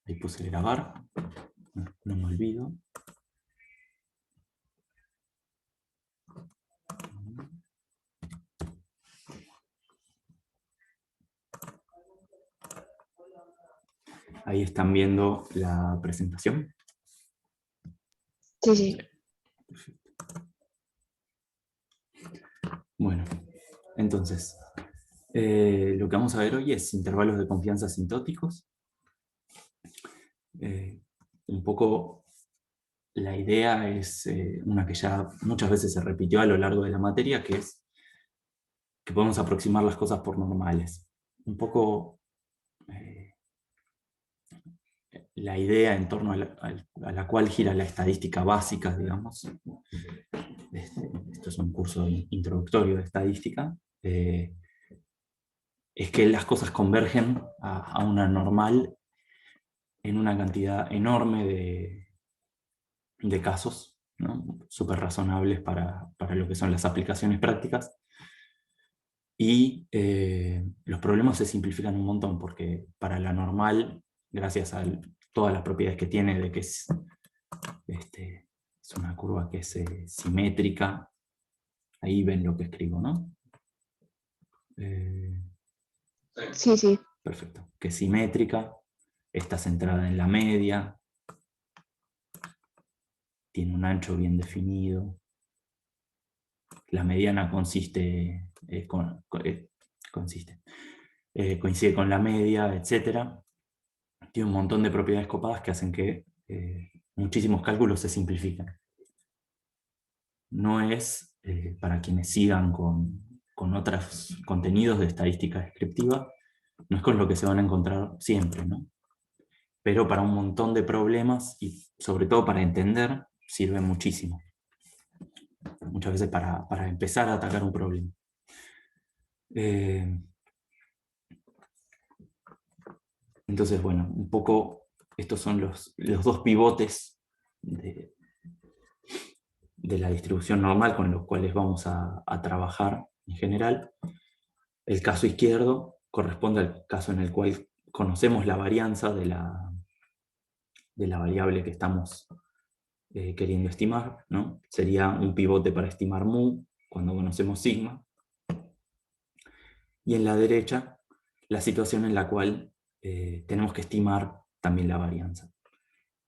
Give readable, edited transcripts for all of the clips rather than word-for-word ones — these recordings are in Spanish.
Ahí puse grabar, no me olvido. Ahí están viendo la presentación. Sí, sí. Perfecto. Bueno, entonces, lo que vamos a ver hoy es intervalos de confianza asintóticos. Un poco la idea es una que ya muchas veces se repitió a lo largo de la materia, que es que podemos aproximar las cosas por normales. Un poco la idea en torno a la cual gira la estadística básica, digamos. Esto es un curso introductorio de estadística. Es que las cosas convergen a una normal en una cantidad enorme de casos, ¿no? Súper razonables para lo que son las aplicaciones prácticas. Y los problemas se simplifican un montón, porque para la normal, gracias a todas las propiedades que tiene, de que es una curva que es simétrica, ahí ven lo que escribo, ¿no? Sí, sí. Perfecto. Que es simétrica, está centrada en la media, tiene un ancho bien definido. La mediana coincide con la media, etc. Tiene un montón de propiedades copadas que hacen que muchísimos cálculos se simplifican. No es, para quienes sigan con otros contenidos de estadística descriptiva, no es con lo que se van a encontrar siempre, ¿no? Pero para un montón de problemas y sobre todo para entender, sirve muchísimo. Muchas veces para empezar a atacar un problema. Entonces, bueno, un poco estos son los dos pivotes de la distribución normal con los cuales vamos a trabajar en general. El caso izquierdo corresponde al caso en el cual conocemos la varianza de la variable que estamos queriendo estimar, ¿no? Sería un pivote para estimar mu cuando conocemos sigma. Y en la derecha, la situación en la cual tenemos que estimar también la varianza.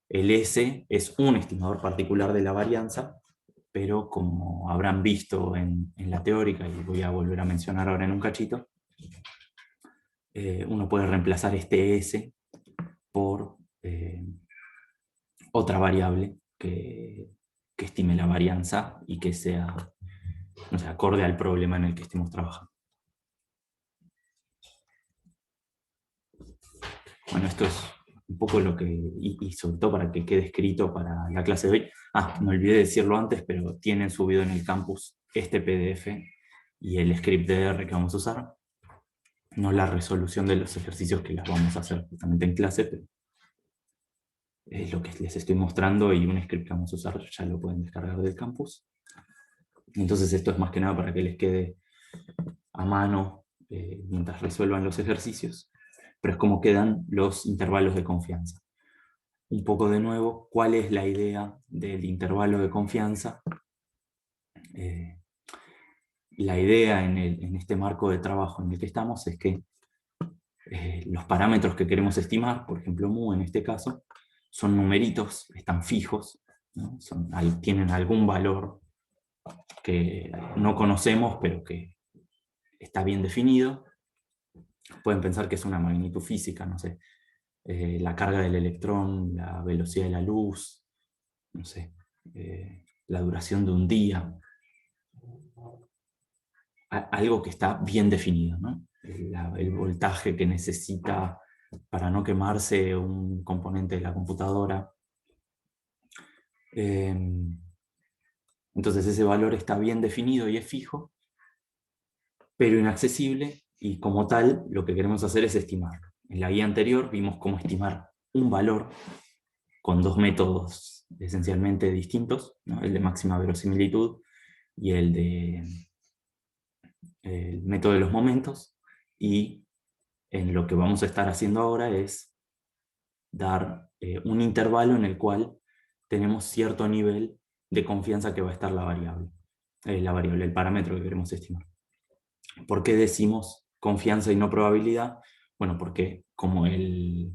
El S es un estimador particular de la varianza, pero como habrán visto en la teórica, y voy a volver a mencionar ahora en un cachito, uno puede reemplazar este S por otra variable que estime la varianza y que sea, no sé, acorde al problema en el que estemos trabajando. Bueno, esto es un poco lo que, y sobre todo para que quede escrito para la clase de hoy. Me olvidé decirlo antes, pero tienen subido en el campus este PDF y el script de R que vamos a usar. No la resolución de los ejercicios que las vamos a hacer justamente en clase, pero es lo que les estoy mostrando y un script que vamos a usar ya lo pueden descargar del campus. Entonces esto es más que nada para que les quede a mano mientras resuelvan los ejercicios, pero es como quedan los intervalos de confianza. Un poco de nuevo, ¿cuál es la idea del intervalo de confianza? La idea en este marco de trabajo en el que estamos es que los parámetros que queremos estimar, por ejemplo mu en este caso, son numeritos, están fijos, ¿no? Tienen algún valor que no conocemos pero que está bien definido. Pueden pensar que es una magnitud física, no sé, la carga del electrón, la velocidad de la luz, no sé, la duración de un día, algo que está bien definido, ¿no? El voltaje que necesita para no quemarse un componente de la computadora. Entonces ese valor está bien definido y es fijo, pero inaccesible, y como tal lo que queremos hacer es estimarlo. En la guía anterior vimos cómo estimar un valor con dos métodos esencialmente distintos, ¿no? El de máxima verosimilitud y el método de los momentos, y en lo que vamos a estar haciendo ahora es dar un intervalo en el cual tenemos cierto nivel de confianza que va a estar la variable, el parámetro que queremos estimar. ¿Por qué decimos confianza y no probabilidad? Bueno, porque como el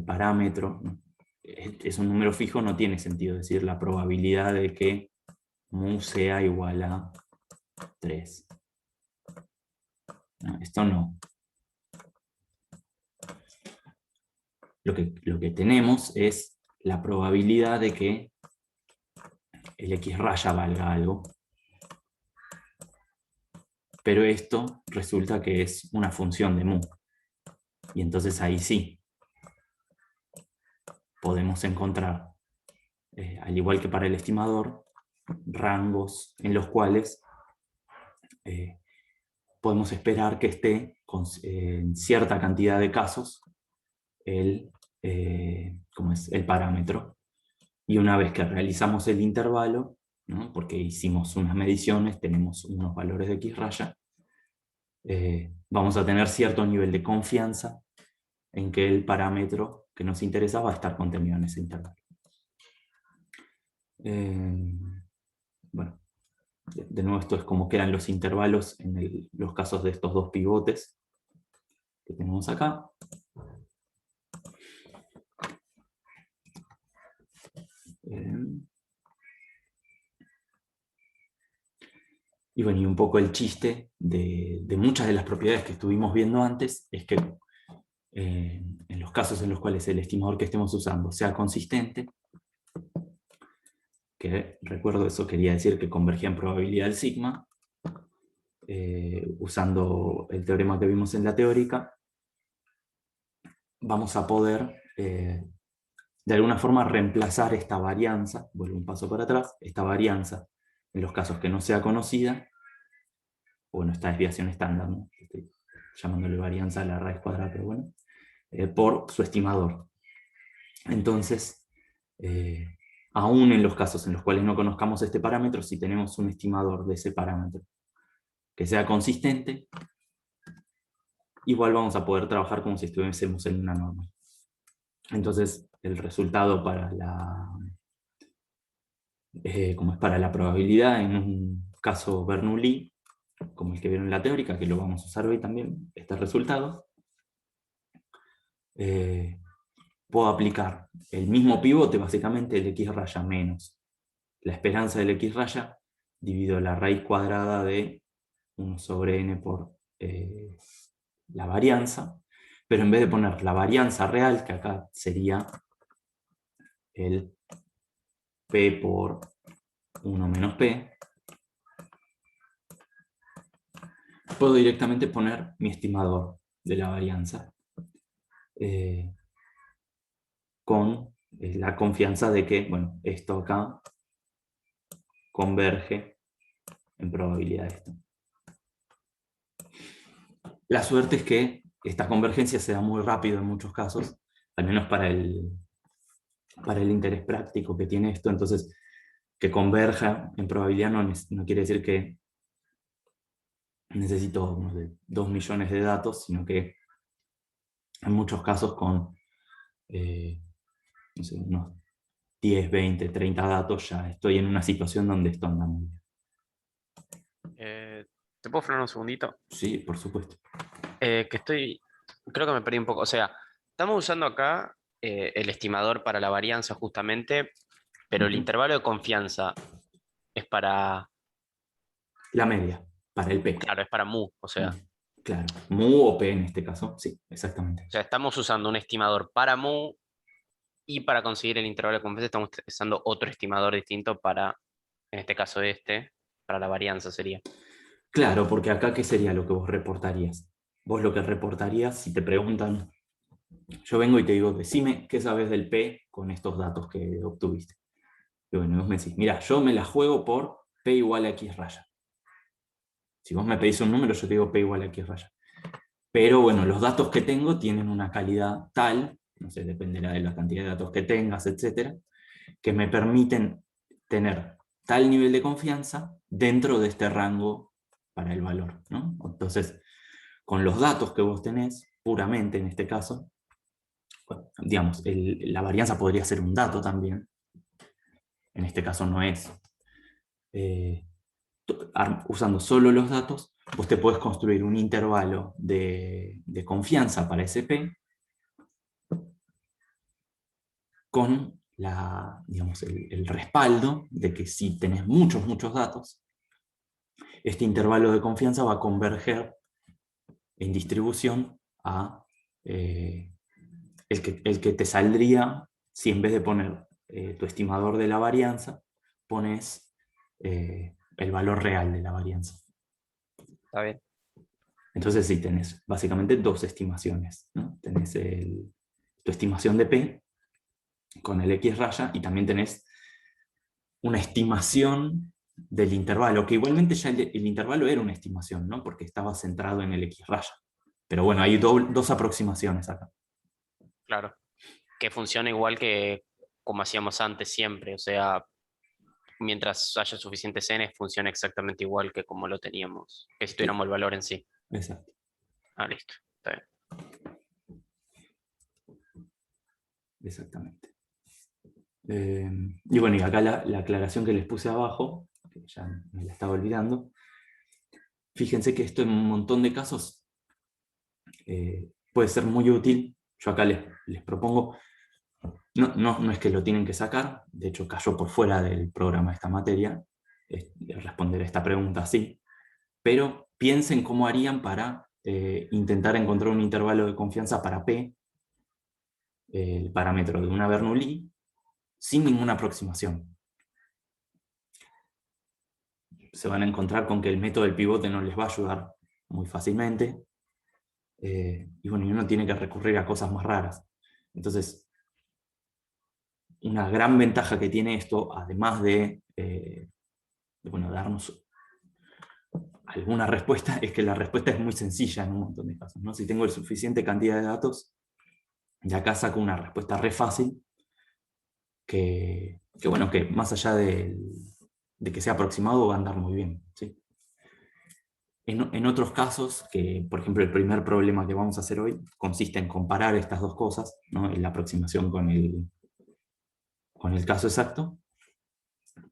parámetro, ¿no?, es un número fijo, no tiene sentido decir la probabilidad de que mu sea igual a 3. No, esto no. Lo que tenemos es la probabilidad de que el x raya valga algo. Pero esto resulta que es una función de mu. Y entonces ahí sí podemos encontrar, al igual que para el estimador, rangos en los cuales podemos esperar que esté en cierta cantidad de casos ¿cómo es?, el parámetro. Y una vez que realizamos el intervalo, ¿no?, porque hicimos unas mediciones, tenemos unos valores de x raya, vamos a tener cierto nivel de confianza en que el parámetro que nos interesa va a estar contenido en ese intervalo. Bueno, de nuevo esto es como quedan los intervalos en los casos de estos dos pivotes que tenemos acá. Y bueno, y un poco el chiste de muchas de las propiedades que estuvimos viendo antes es que en los casos en los cuales el estimador que estemos usando sea consistente, que recuerdo eso quería decir que convergía en probabilidad del sigma, usando el teorema que vimos en la teórica, vamos a poder de alguna forma reemplazar esta varianza, vuelvo un paso para atrás, esta varianza en los casos que no sea conocida, bueno, esta desviación estándar, ¿no?, estoy llamándole varianza a la raíz cuadrada, pero bueno, por su estimador. Entonces, aún en los casos en los cuales no conozcamos este parámetro, si tenemos un estimador de ese parámetro que sea consistente, igual vamos a poder trabajar como si estuviésemos en una norma. Entonces, el resultado para como es para la probabilidad en un caso Bernoulli, como el que vieron en la teórica, que lo vamos a usar hoy también, este resultado, puedo aplicar el mismo pivote, básicamente el x raya menos la esperanza del x raya, divido la raíz cuadrada de 1 sobre n por la varianza, pero en vez de poner la varianza real, que acá sería el p por 1 menos p, puedo directamente poner mi estimador de la varianza con la confianza de que, bueno, esto acá converge en probabilidad de esto. La suerte es que esta convergencia se da muy rápido en muchos casos, al menos para el interés práctico que tiene esto. Entonces, que converja en probabilidad no quiere decir que necesito, no sé, 2 millones de datos, sino que en muchos casos con no sé, unos 10, 20, 30 datos ya estoy en una situación donde esto anda muy bien. ¿Te puedo frenar un segundito? Sí, por supuesto. Creo que me perdí un poco. O sea, estamos usando acá el estimador para la varianza justamente, pero el intervalo de confianza es para, La media, para el P. claro, es para mu. Claro, mu o P en este caso, sí, exactamente. O sea, estamos usando un estimador para mu y para conseguir el intervalo de confianza estamos usando otro estimador distinto para, en este caso para la varianza sería. Claro, porque acá, ¿qué sería lo que vos reportarías? Vos lo que reportarías, si te preguntan, yo vengo y te digo, decime qué sabes del P con estos datos que obtuviste. Y bueno, vos me decís, mira, yo me la juego por P igual a X raya. Si vos me pedís un número, yo te digo P igual a X raya. Pero bueno, los datos que tengo tienen una calidad tal, no sé, dependerá de la cantidad de datos que tengas, etcétera, que me permiten tener tal nivel de confianza dentro de este rango para el valor, ¿no? Entonces, con los datos que vos tenés, puramente en este caso, bueno, digamos, la varianza podría ser un dato también, en este caso no es. Usando solo los datos, vos te podés construir un intervalo de confianza para ese P con digamos, el respaldo de que si tenés muchos datos, este intervalo de confianza va a converger en distribución a el que te saldría si en vez de poner tu estimador de la varianza, pones el valor real de la varianza. Está bien. Entonces sí, tenés básicamente dos estimaciones, ¿no? Tenés tu estimación de P con el X raya y también tenés una estimación del intervalo, que igualmente ya el intervalo era una estimación, ¿no? Porque estaba centrado en el X raya. Pero bueno, hay dos aproximaciones acá. Claro. Que funciona igual que como hacíamos antes siempre. O sea, mientras haya suficientes n, funciona exactamente igual que como lo teníamos. Que si tuviéramos el valor en sí. Exacto. Ah, listo. Está bien. Exactamente. Y bueno, y acá la aclaración que les puse abajo, que ya me la estaba olvidando, fíjense que esto en un montón de casos puede ser muy útil. Yo acá les propongo, no es que lo tienen que sacar, de hecho cayó por fuera del programa esta materia, responder esta pregunta así, pero piensen cómo harían para intentar encontrar un intervalo de confianza para P, el parámetro de una Bernoulli, sin ninguna aproximación. Se van a encontrar con que el método del pivote no les va a ayudar muy fácilmente, y bueno, uno tiene que recurrir a cosas más raras. Entonces, una gran ventaja que tiene esto, además de bueno, darnos alguna respuesta, es que la respuesta es muy sencilla en un montón de casos, ¿no? Si tengo suficiente cantidad de datos, de acá saco una respuesta re fácil, bueno, que más allá de que sea aproximado va a andar muy bien, ¿sí? En otros casos, que por ejemplo el primer problema que vamos a hacer hoy consiste en comparar estas dos cosas, ¿no? La aproximación con el caso exacto,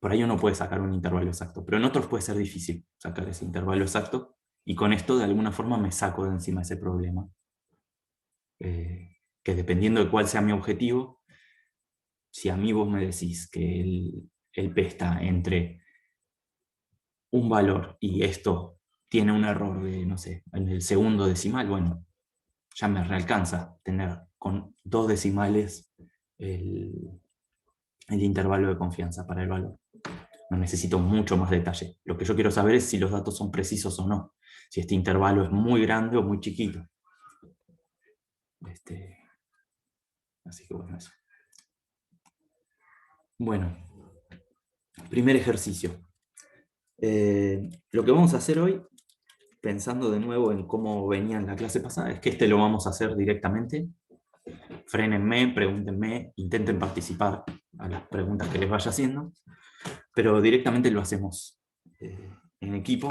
por ahí uno puede sacar un intervalo exacto, pero en otros puede ser difícil sacar ese intervalo exacto, y con esto de alguna forma me saco de encima ese problema. Que dependiendo de cuál sea mi objetivo, si a mí vos me decís que el P está entre un valor y esto tiene un error de, no sé, en el segundo decimal, bueno, ya me alcanza tener con 2 decimales el intervalo de confianza para el valor. No necesito mucho más detalle. Lo que yo quiero saber es si los datos son precisos o no, si este intervalo es muy grande o muy chiquito. Así que bueno, eso. Bueno, primer ejercicio. Lo que vamos a hacer hoy, pensando de nuevo en cómo venía en la clase pasada, es que lo vamos a hacer directamente. Frénenme, pregúntenme, intenten participar a las preguntas que les vaya haciendo, pero directamente lo hacemos en equipo,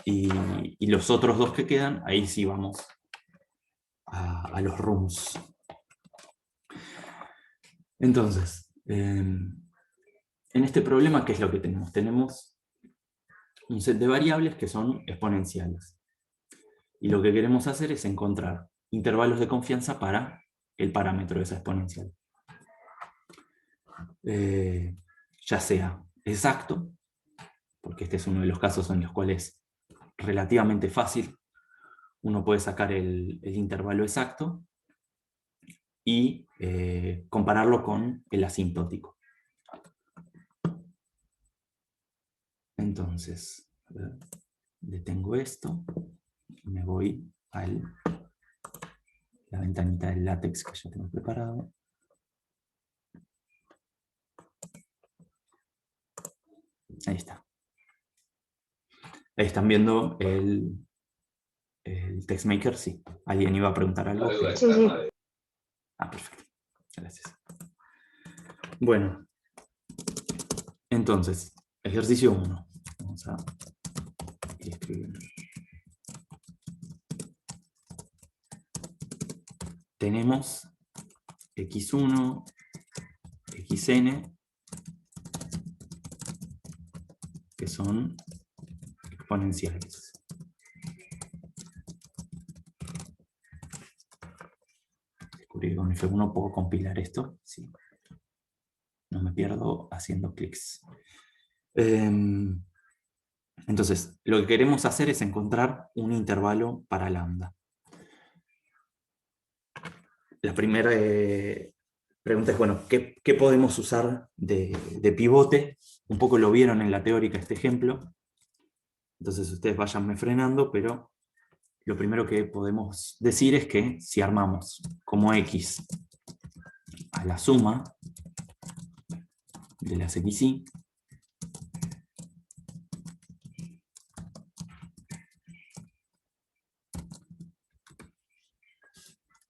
y los otros dos que quedan, ahí sí vamos a los rooms. Entonces, en este problema, ¿qué es lo que tenemos? Tenemos un set de variables que son exponenciales. Y lo que queremos hacer es encontrar intervalos de confianza para el parámetro de esa exponencial. Ya sea exacto, porque este es uno de los casos en los cuales es relativamente fácil, uno puede sacar el intervalo exacto y compararlo con el asintótico. Entonces, detengo esto y me voy a la ventanita del látex que ya tengo preparado. Ahí está. Ahí están viendo el TextMaker, sí. ¿Alguien iba a preguntar algo? Sí, sí. Ah, perfecto. Gracias. Bueno, entonces, ejercicio 1. Vamos a escribir. tenemos x1, xn, que son exponenciales. Descubrí que con F1 puedo compilar esto. Sí. No me pierdo haciendo clics. Entonces, lo que queremos hacer es encontrar un intervalo para lambda. La primera pregunta es, bueno, ¿qué podemos usar de pivote? Un poco lo vieron en la teórica este ejemplo. Entonces ustedes váyanme frenando, pero lo primero que podemos decir es que si armamos como x a la suma de las xy,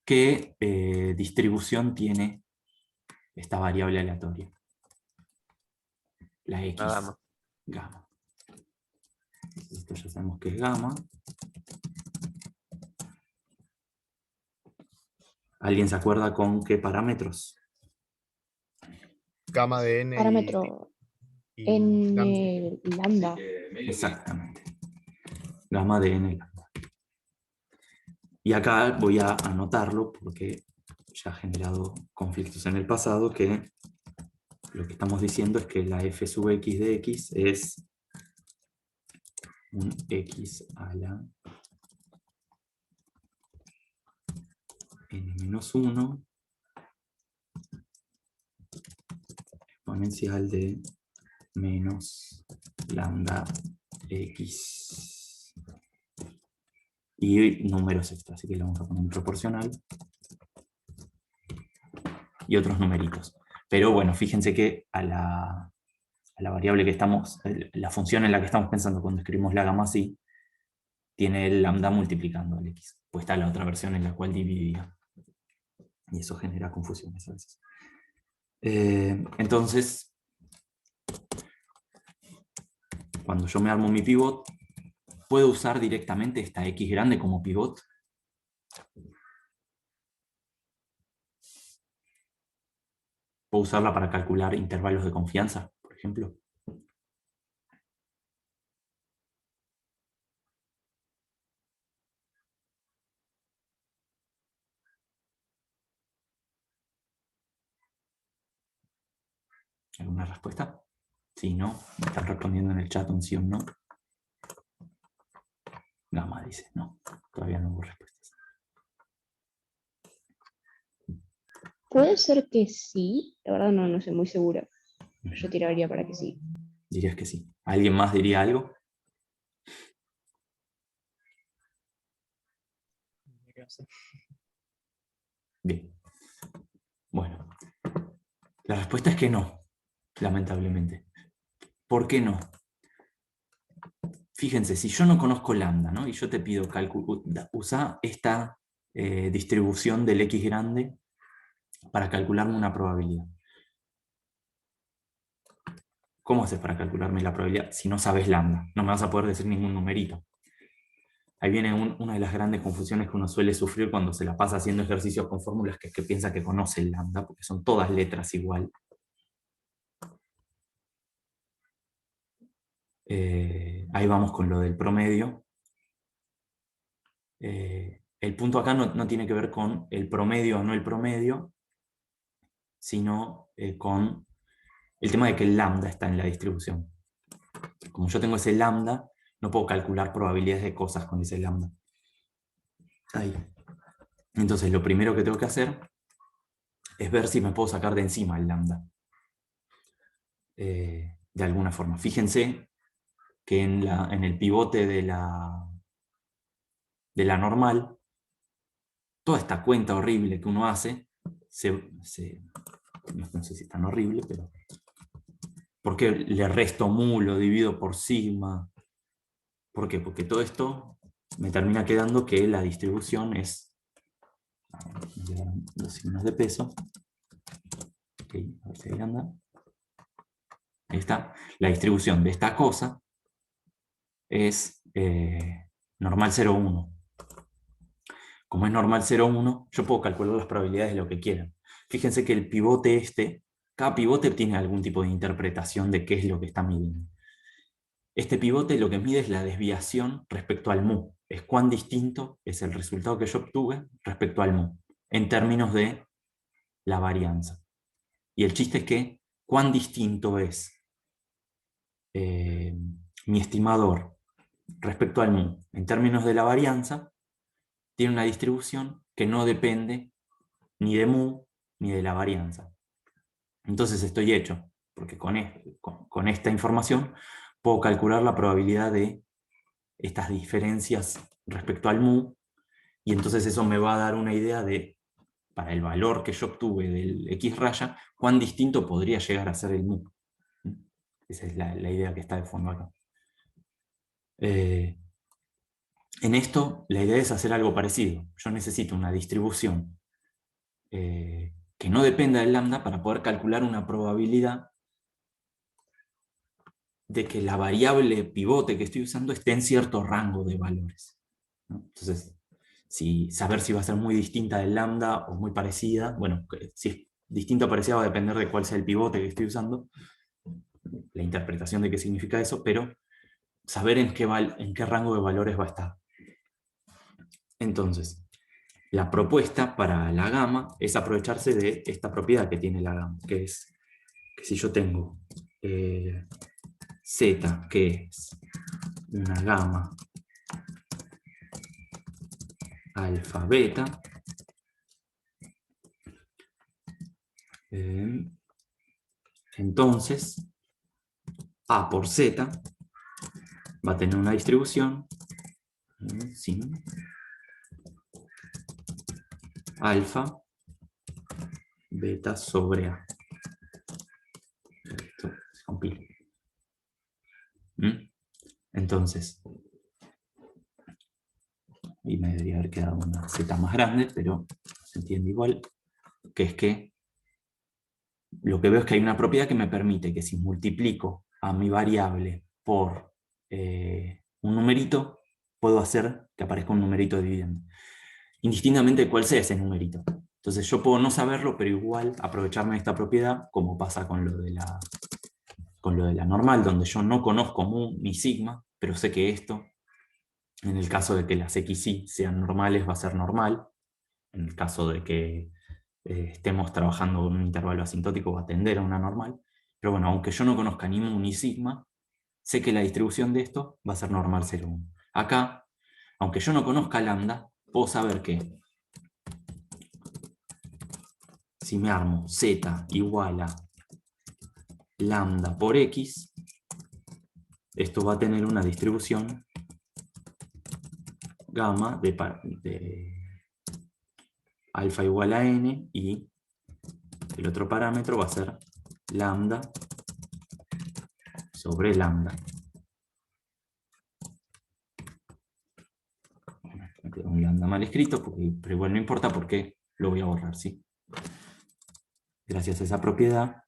¿qué distribución tiene esta variable aleatoria? La x. La gama. Gamma. Esto ya sabemos que es gamma. ¿Alguien se acuerda con qué parámetros? Gamma de n Parámetro y en lambda. el lambda. Exactamente. Gamma de n lambda. Y acá voy a anotarlo porque ya ha generado conflictos en el pasado, que lo que estamos diciendo es que la f sub x de x es un x a la n-1 exponencial de menos lambda x. Y números extra, así que le vamos a poner un proporcional. Y otros numeritos. Pero bueno, fíjense que a la variable que estamos, la función en la que estamos pensando cuando escribimos la gamma así, tiene el lambda multiplicando al x. Pues está la otra versión en la cual dividía. Y eso genera confusiones a veces. Entonces, cuando yo me armo mi pivot, ¿puedo usar directamente esta x grande como pivot? ¿Puedo usarla para calcular intervalos de confianza, por ejemplo? ¿Alguna respuesta? Sí, no. Me están respondiendo en el chat un sí o un no. Gamma dice, no. Todavía no hubo respuestas. Puede ser que sí. La verdad no estoy muy segura. Yo tiraría para que sí. Dirías que sí. ¿Alguien más diría algo? Bien. Bueno. La respuesta es que no, lamentablemente. ¿Por qué no? Fíjense, si yo no conozco lambda, ¿no? Y yo te pido usa esta distribución del x grande para calcularme una probabilidad. ¿Cómo haces para calcularme la probabilidad si no sabes lambda? No me vas a poder decir ningún numerito. Ahí viene una de las grandes confusiones que uno suele sufrir cuando se la pasa haciendo ejercicios con fórmulas, que piensa que conoce el lambda, porque son todas letras igual. Ahí vamos con lo del promedio. El punto acá no tiene que ver con el promedio o no el promedio, sino con el tema de que el lambda está en la distribución. Como yo tengo ese lambda, no puedo calcular probabilidades de cosas con ese lambda. Ahí. Entonces lo primero que tengo que hacer es ver si me puedo sacar de encima el lambda. De alguna forma. Fíjense que en el pivote de la normal, toda esta cuenta horrible que uno hace, no sé si es tan horrible, pero ¿por qué le resto mu, lo divido por sigma? ¿Por qué? Porque todo esto me termina quedando que la distribución es los signos de peso. Okay, a ver si ahí anda. Ahí está. La distribución de esta cosa es normal 0,1. como es normal 0, 1, yo puedo calcular las probabilidades de lo que quiera. Fíjense que el pivote cada pivote tiene algún tipo de interpretación de qué es lo que está midiendo. Este pivote lo que mide es la desviación respecto al mu. Es cuán distinto es el resultado que yo obtuve respecto al mu, en términos de la varianza. Y el chiste es que cuán distinto es mi estimador respecto al mu, en términos de la varianza, tiene una distribución que no depende ni de mu ni de la varianza. Entonces estoy hecho, porque con esta información puedo calcular la probabilidad de estas diferencias respecto al mu, y entonces eso me va a dar una idea de, para el valor que yo obtuve del x raya, cuán distinto podría llegar a ser el mu. Esa es la idea que está de fondo acá. En esto, la idea es hacer algo parecido. Yo necesito una distribución que no dependa del lambda para poder calcular una probabilidad de que la variable pivote que estoy usando esté en cierto rango de valores, ¿no? Entonces, saber si va a ser muy distinta del lambda o muy parecida, bueno, si es distinta o parecida va a depender de cuál sea el pivote que estoy usando, la interpretación de qué significa eso, pero saber en qué rango de valores va a estar. Entonces, la propuesta para la gama es aprovecharse de esta propiedad que tiene la gama, que es que si yo tengo Z, que es una gama alfa beta, entonces A por Z va a tener una distribución sin alfa beta sobre A. Esto se compila. Entonces, y me debería haber quedado una Z más grande, pero se entiende igual, que es que lo que veo es que hay una propiedad que me permite que si multiplico a mi variable por un numerito, puedo hacer que aparezca un numerito dividiendo, indistintamente de cuál sea ese numerito. Entonces yo puedo no saberlo, pero igual aprovecharme de esta propiedad, como pasa con lo de la normal, donde yo no conozco mu ni sigma, pero sé que esto, en el caso de que las xy sean normales, va a ser normal. En el caso de que estemos trabajando con un intervalo asintótico, va a tender a una normal. Pero bueno, aunque yo no conozca ni mu ni sigma, sé que la distribución de esto va a ser normal 0, 1. Acá, aunque yo no conozca lambda, puedo saber que si me armo z igual a lambda por x, esto va a tener una distribución gamma de alfa igual a n, y el otro parámetro va a ser lambda sobre lambda. Me quedó un lambda mal escrito, pero igual no importa porque lo voy a borrar, ¿sí? Gracias a esa propiedad,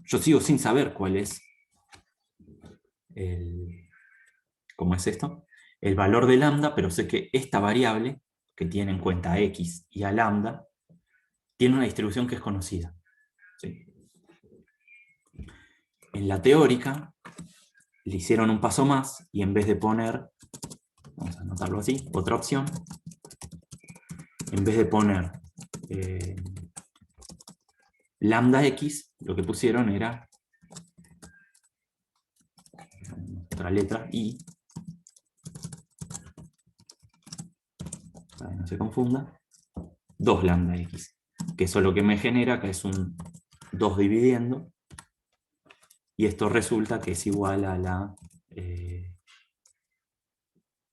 yo sigo sin saber cuál es ¿cómo es esto? El valor de lambda, pero sé que esta variable, que tiene en cuenta a x y a lambda, tiene una distribución que es conocida, ¿sí? En la teórica, le hicieron un paso más, y en vez de poner, vamos a anotarlo así, otra opción, en vez de poner lambda x, lo que pusieron era otra letra, i, para que no se confunda, 2 lambda x, que eso lo que me genera que es un 2 dividiendo, y esto resulta que es igual a la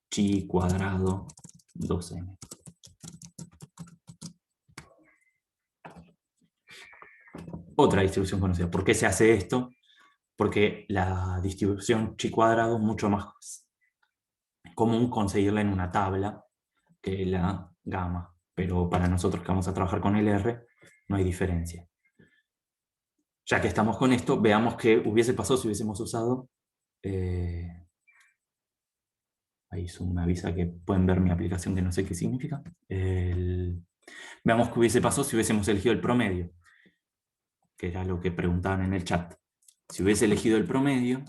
chi cuadrado 2n. Otra distribución conocida. ¿Por qué se hace esto? Porque la distribución chi cuadrado es mucho más común conseguirla en una tabla que la gamma, pero para nosotros que vamos a trabajar con el R no hay diferencia. Ya que estamos con esto, veamos qué hubiese pasado si hubiésemos usado Ahí Zoom me avisa que pueden ver mi aplicación que no sé qué significa. Veamos qué hubiese pasado si hubiésemos elegido el promedio, que era lo que preguntaban en el chat. Si hubiese elegido el promedio,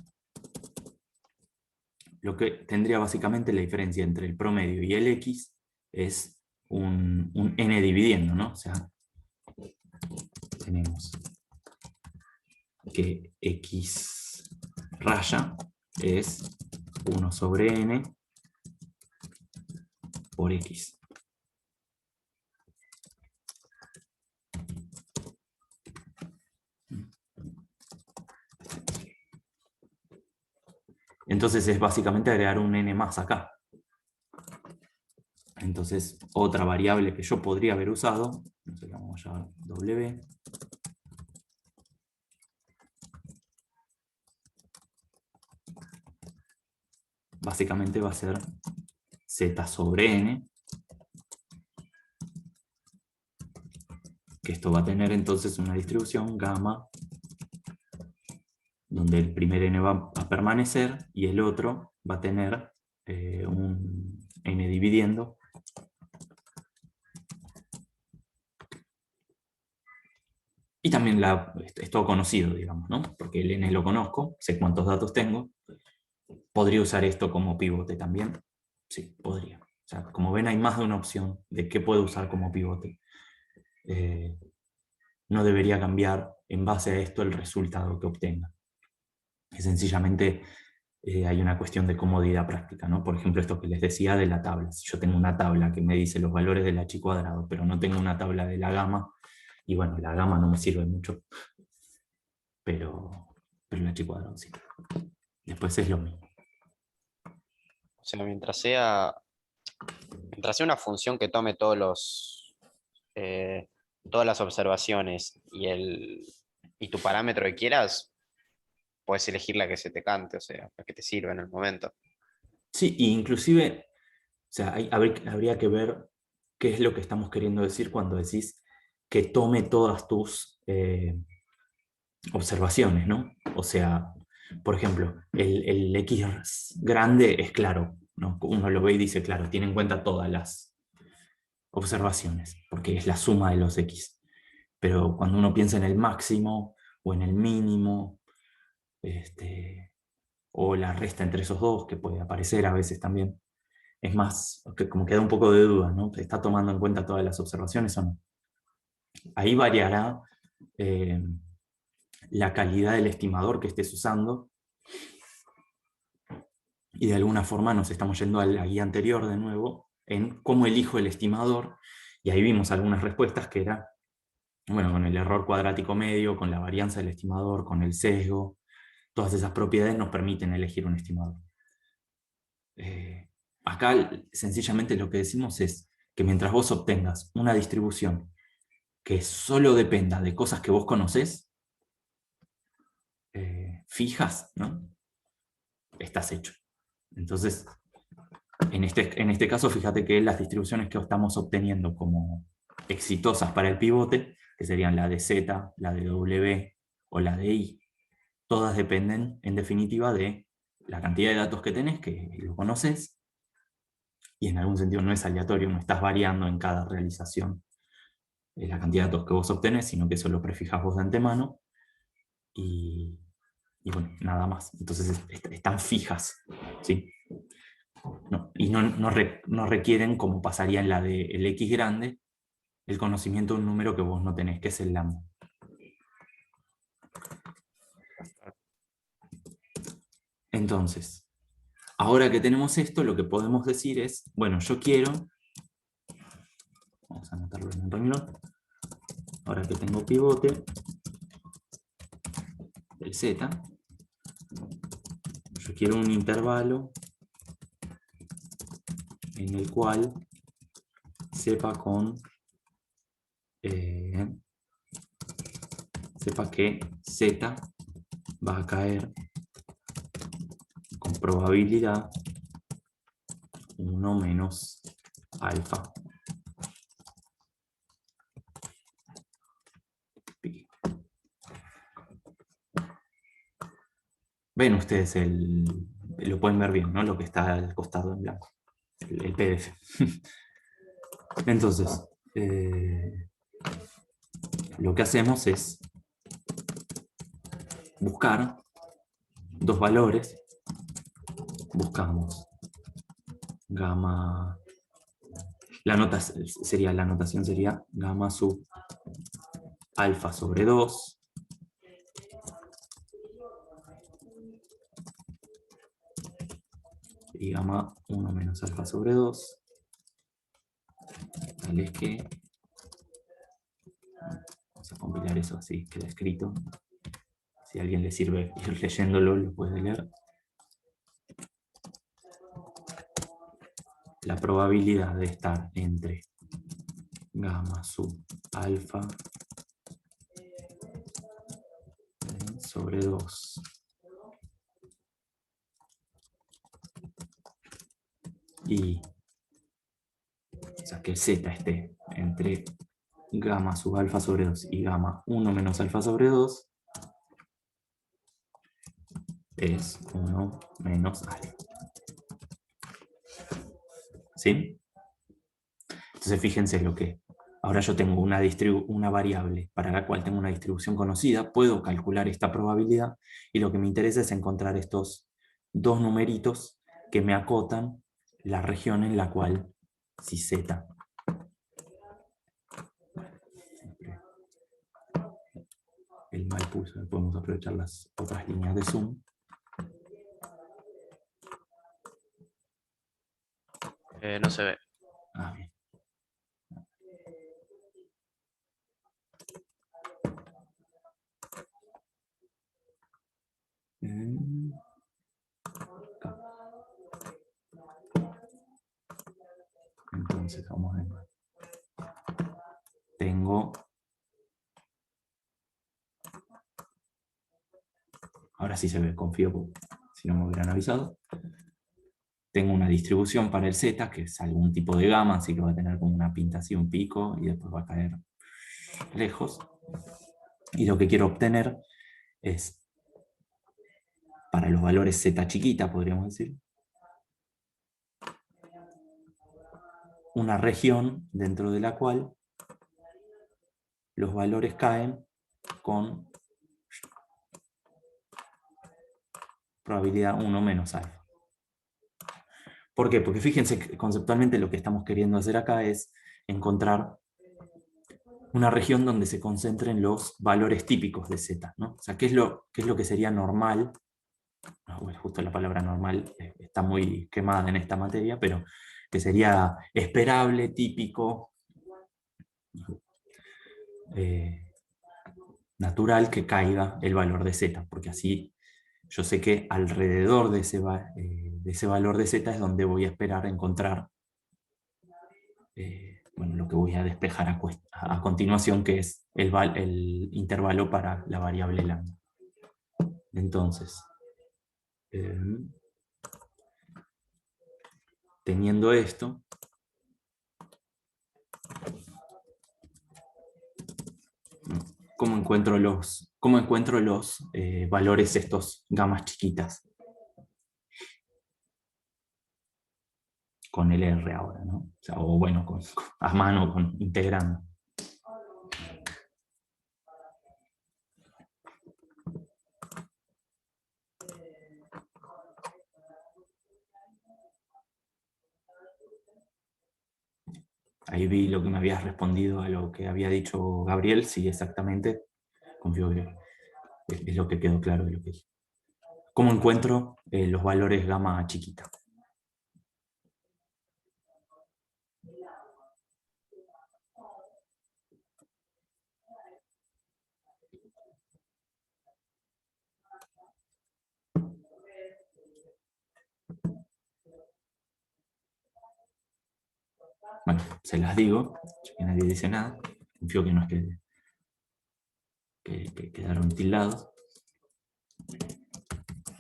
lo que tendría básicamente la diferencia entre el promedio y el X es un n dividiendo, ¿no? O sea, tenemos que X raya es 1 sobre n por X. Entonces es básicamente agregar un n más acá. Entonces, otra variable que yo podría haber usado, no sé, vamos a llamar W, básicamente va a ser z sobre n, que esto va a tener entonces una distribución gamma, donde el primer n va a permanecer y el otro va a tener un n dividiendo. Y también es todo conocido, digamos, ¿no? Porque el n lo conozco, sé cuántos datos tengo. ¿Podría usar esto como pivote también? Sí, podría. O sea, como ven, hay más de una opción de qué puedo usar como pivote. No debería cambiar en base a esto el resultado que obtenga. Es sencillamente hay una cuestión de comodidad práctica, ¿no? Por ejemplo, esto que les decía de la tabla. Si yo tengo una tabla que me dice los valores del h cuadrado, pero no tengo una tabla de la gama, y bueno, la gama no me sirve mucho, pero el h cuadrado sí. Después es lo mismo. O sea, mientras sea una función que tome todas las observaciones y tu parámetro que quieras, puedes elegir la que se te cante, o sea, la que te sirva en el momento. Sí, e inclusive, o sea, habría que ver qué es lo que estamos queriendo decir cuando decís que tome todas tus observaciones, ¿no? O sea, por ejemplo, el X grande es claro, ¿no? Uno lo ve y dice, claro, tiene en cuenta todas las observaciones, porque es la suma de los X. Pero cuando uno piensa en el máximo o en el mínimo, o la resta entre esos dos, que puede aparecer a veces también, es más, que como queda un poco de duda, ¿no? ¿Está tomando en cuenta todas las observaciones o no? Ahí variará la calidad del estimador que estés usando, y de alguna forma nos estamos yendo a la guía anterior de nuevo, en cómo elijo el estimador, y ahí vimos algunas respuestas que era, bueno, con el error cuadrático medio, con la varianza del estimador, con el sesgo, todas esas propiedades nos permiten elegir un estimador. Acá sencillamente lo que decimos es que mientras vos obtengas una distribución que solo dependa de cosas que vos conocés, fijas, ¿no? Estás hecho. Entonces, en este caso, fíjate que las distribuciones que estamos obteniendo como exitosas para el pivote, que serían la de Z, la de W o la de I, todas dependen, en definitiva, de la cantidad de datos que tenés, que lo conoces, y en algún sentido no es aleatorio, no estás variando en cada realización la cantidad de datos que vos obtenés, sino que eso lo prefijas vos de antemano, y bueno, nada más. Entonces están fijas, ¿sí? Y no requieren, como pasaría en la del X grande, el conocimiento de un número que vos no tenés, que es el lambda. Entonces, ahora que tenemos esto, lo que podemos decir es, bueno, yo quiero, vamos a anotarlo en un renglón, ahora que tengo pivote del Z, yo quiero un intervalo en el cual sepa que Z va a caer con probabilidad 1 menos alfa pi. ¿Ven ustedes lo pueden ver bien, ¿no? Lo que está al costado en blanco, el PDF. Entonces, lo que hacemos es buscar dos valores. Buscamos gamma, la notación sería gamma sub alfa sobre 2 y gamma 1 menos alfa sobre 2, tal es que, vamos a compilar eso así, queda escrito. Si a alguien le sirve ir leyéndolo, lo puede leer. La probabilidad de estar entre gamma sub alfa sobre 2 y, o sea, que el z esté entre gamma sub alfa sobre 2 y gamma 1 menos alfa sobre 2 es 1 menos alfa. ¿Sí? Entonces fíjense lo que... Ahora yo tengo una variable para la cual tengo una distribución conocida, puedo calcular esta probabilidad y lo que me interesa es encontrar estos dos numeritos que me acotan la región en la cual, si z... El mal pulso, podemos aprovechar las otras líneas de zoom. No se ve. Ah, bien. Acá. Entonces, vamos a ver. Tengo... Ahora sí se ve, confío, porque si no me hubieran avisado. Tengo una distribución para el z, que es algún tipo de gamma, así que va a tener como una pinta así, un pico, y después va a caer lejos. Y lo que quiero obtener es, para los valores z chiquita, podríamos decir, una región dentro de la cual los valores caen con probabilidad 1 menos alfa. ¿Por qué? Porque fíjense que conceptualmente lo que estamos queriendo hacer acá es encontrar una región donde se concentren los valores típicos de z, ¿no? O sea, qué es lo que sería normal? Bueno, justo la palabra normal está muy quemada en esta materia, pero que sería esperable, típico, natural que caiga el valor de z, porque así yo sé que alrededor de ese valor de z es donde voy a esperar encontrar bueno, lo que voy a despejar a continuación, que es el intervalo para la variable lambda. Entonces, teniendo esto, ¿cómo encuentro los valores estos gamas chiquitas? Con el R ahora, ¿no? O sea, o bueno, a mano, integrando. Ahí vi lo que me habías respondido a lo que había dicho Gabriel, sí, exactamente. Confío que es lo que quedó claro de lo que dije. ¿Cómo encuentro los valores gamma chiquita? Bueno, se las digo, ya que nadie dice nada. Confío que no es que quedaron tildados.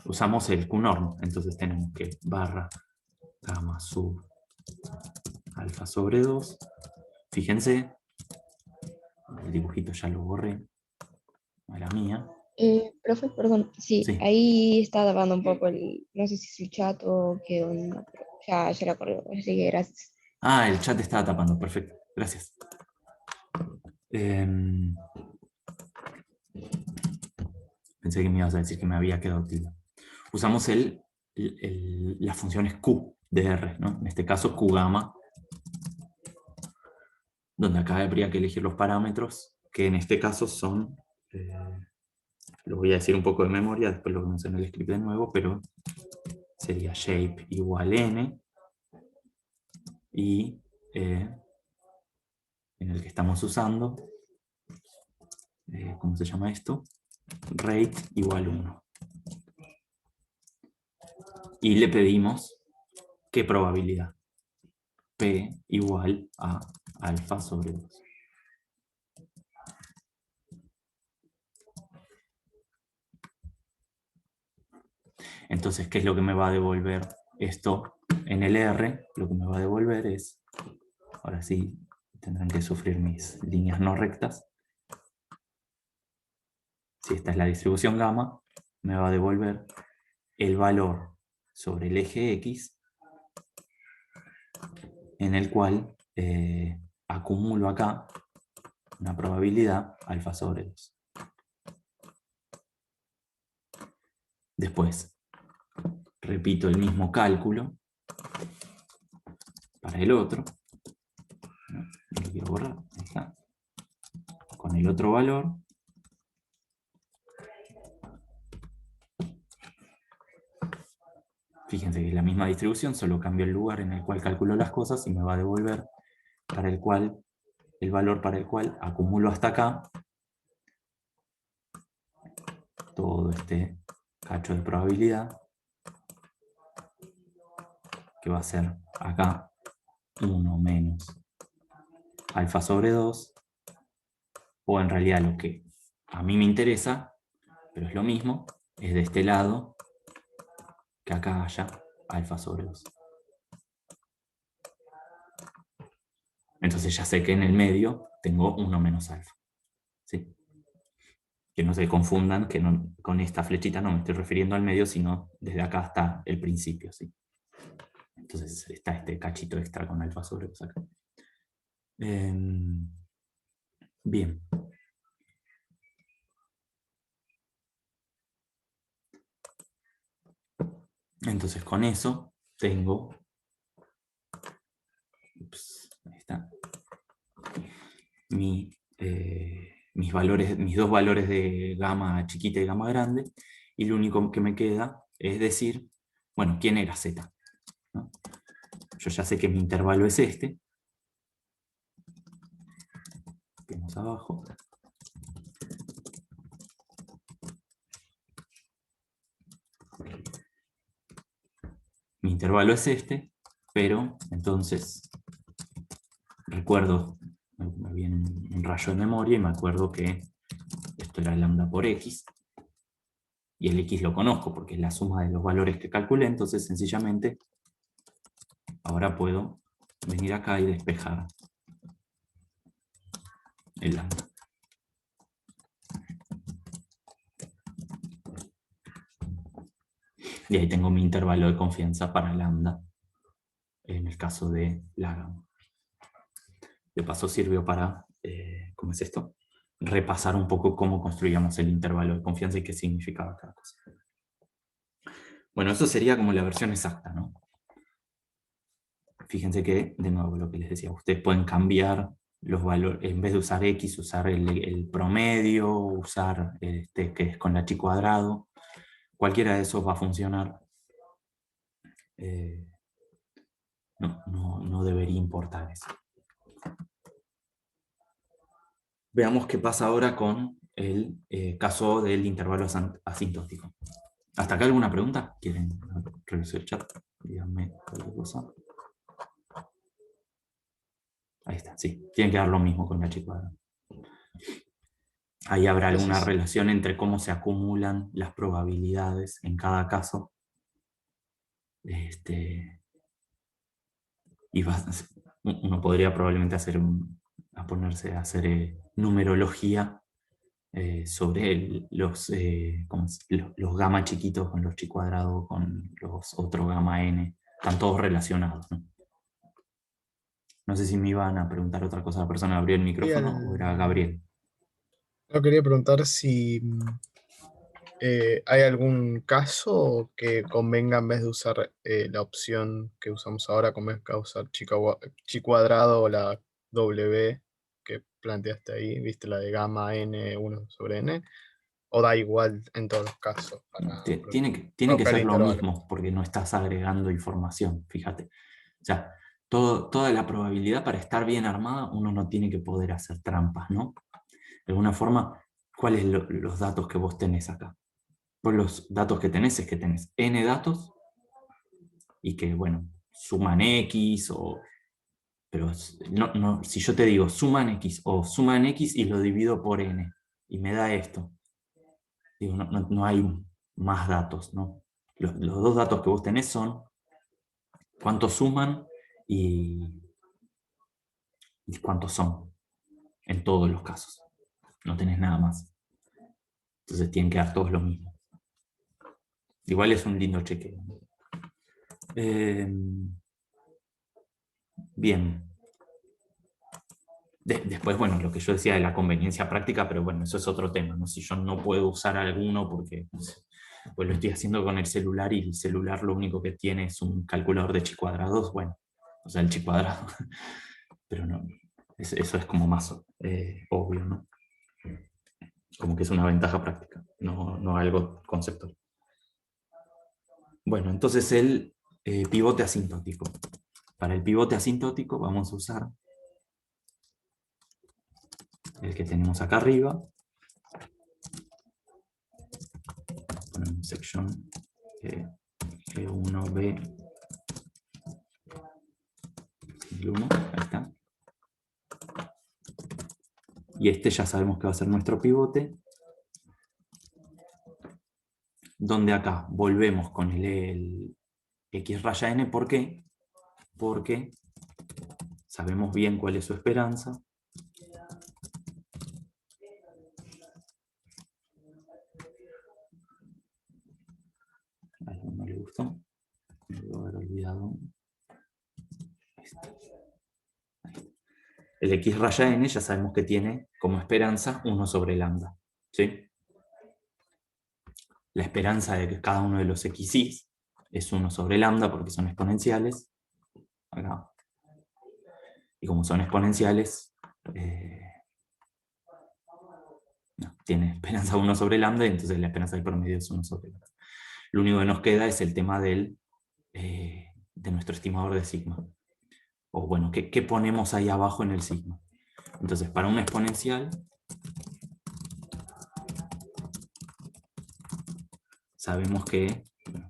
Usamos el QNorm, entonces tenemos que barra gamma sub alfa sobre 2. Fíjense, el dibujito ya lo borré, a la mía. Profe, perdón, sí, Sí. ahí está tapando un poco no sé si es el chat o qué onda, pero ya la corrió, así que gracias. Ah, el chat estaba tapando, perfecto, gracias. Em, Pensé que me ibas a decir que me había quedado tilde. Usamos las funciones Q de R, ¿no? En este caso Q gamma, donde acá habría que elegir los parámetros, que en este caso son, lo voy a decir un poco de memoria, después lo vemos en el script de nuevo, pero sería shape igual n, y en el que estamos usando, ¿cómo se llama esto? Rate igual 1. Y le pedimos qué probabilidad. P igual a alfa sobre 2. Entonces, ¿qué es lo que me va a devolver esto? En el R, lo que me va a devolver es, ahora sí, tendrán que sufrir mis líneas no rectas. Si esta es la distribución gamma, me va a devolver el valor sobre el eje X, en el cual acumulo acá una probabilidad alfa sobre 2. Después, repito el mismo cálculo para el otro. No lo quiero borrar, ahí está. Con el otro valor. Fíjense que es la misma distribución, solo cambio el lugar en el cual calculo las cosas y me va a devolver el valor para el cual acumulo hasta acá todo este cacho de probabilidad, que va a ser acá 1 menos alfa sobre 2, o en realidad lo que a mí me interesa, pero es lo mismo, es de este lado que acá haya alfa sobre 2. Entonces ya sé que en el medio tengo 1 menos alfa. ¿Sí? Que no se confundan, que con esta flechita no me estoy refiriendo al medio, sino desde acá hasta el principio. ¿Sí? Entonces está este cachito extra con alfa sobre 2 acá. Bien. Entonces con eso tengo, ahí está, mis dos valores de gamma chiquita y gamma grande, y lo único que me queda es decir, bueno, ¿quién era Z? ¿No? Yo ya sé que mi intervalo es este. Vemos abajo. Mi intervalo es este, pero entonces recuerdo, me viene un rayo de memoria y me acuerdo que esto era lambda por x, y el x lo conozco porque es la suma de los valores que calculé, entonces sencillamente ahora puedo venir acá y despejar el lambda. Y ahí tengo mi intervalo de confianza para lambda, en el caso de la gamma. De paso sirvió para, ¿cómo es esto? Repasar un poco cómo construíamos el intervalo de confianza y qué significaba cada cosa. Bueno, eso sería como la versión exacta, ¿no? Fíjense que, de nuevo, lo que les decía, ustedes pueden cambiar los valores, en vez de usar X, usar el promedio, usar este que es con la chi cuadrado. Cualquiera de esos va a funcionar. No debería importar eso. Veamos qué pasa ahora con el caso del intervalo asintótico. ¿Hasta acá alguna pregunta? ¿Quieren revisar el chat? Díganme cualquier cosa. Ahí está, sí. Tiene que dar lo mismo con la chi cuadrada. Ahí habrá alguna Entonces, relación entre cómo se acumulan las probabilidades en cada caso. Y uno podría probablemente ponerse a hacer numerología sobre los gamma chiquitos con los chi cuadrado, con los otros gamma n, están todos relacionados, ¿no? No sé si me iban a preguntar otra cosa, la persona abrió el Y micrófono o era Gabriel. no quería preguntar si hay algún caso que convenga en vez de usar la opción que usamos ahora, convenga usar chi cuadrado o la W que planteaste ahí, viste la de gamma n 1 sobre n, o da igual en todos los casos para Tiene que romper el ser lo intervalo. mismo, porque no estás agregando información, fíjate. O sea, toda la probabilidad para estar bien armada, uno no tiene que poder hacer trampas, ¿no? De alguna forma, ¿cuáles los datos que vos tenés acá? Pues los datos que tenés es que tenés n datos y que, bueno, suman x, pero si yo te digo suman x o suman x y lo divido por n y me da esto, digo, no hay más datos, ¿no? Los dos datos que vos tenés son cuántos suman y cuántos son, en todos los casos. No tenés nada más. Entonces tienen que dar todos lo mismo. Igual es un lindo chequeo. Bien. Después, bueno, lo que yo decía de la conveniencia práctica, pero bueno, eso es otro tema, ¿no? Si yo no puedo usar alguno porque no sé, pues lo estoy haciendo con el celular y el celular lo único que tiene es un calculador de chi cuadrados, bueno, o sea, el chi cuadrado. Pero no, eso es como más obvio, ¿no? Como que es una ventaja práctica, no algo conceptual. Bueno, entonces el pivote asintótico. Para el pivote asintótico vamos a usar el que tenemos acá arriba. Ponemos sección G1B, el 1, ahí está. Y este ya sabemos que va a ser nuestro pivote, donde acá volvemos con el x raya n. ¿Por qué? Porque sabemos bien cuál es su esperanza. A alguien no le gustó. Me debo haber olvidado. El x raya n ya sabemos que tiene como esperanza 1 sobre lambda. ¿Sí? La esperanza de que cada uno de los x's es 1 sobre lambda porque son exponenciales. Acá. Y como son exponenciales, tiene esperanza 1 sobre lambda y entonces la esperanza del promedio es 1 sobre lambda. Lo único que nos queda es el tema de nuestro estimador de sigma. O bueno, ¿qué ponemos ahí abajo en el sigma? Entonces, para una exponencial, sabemos que,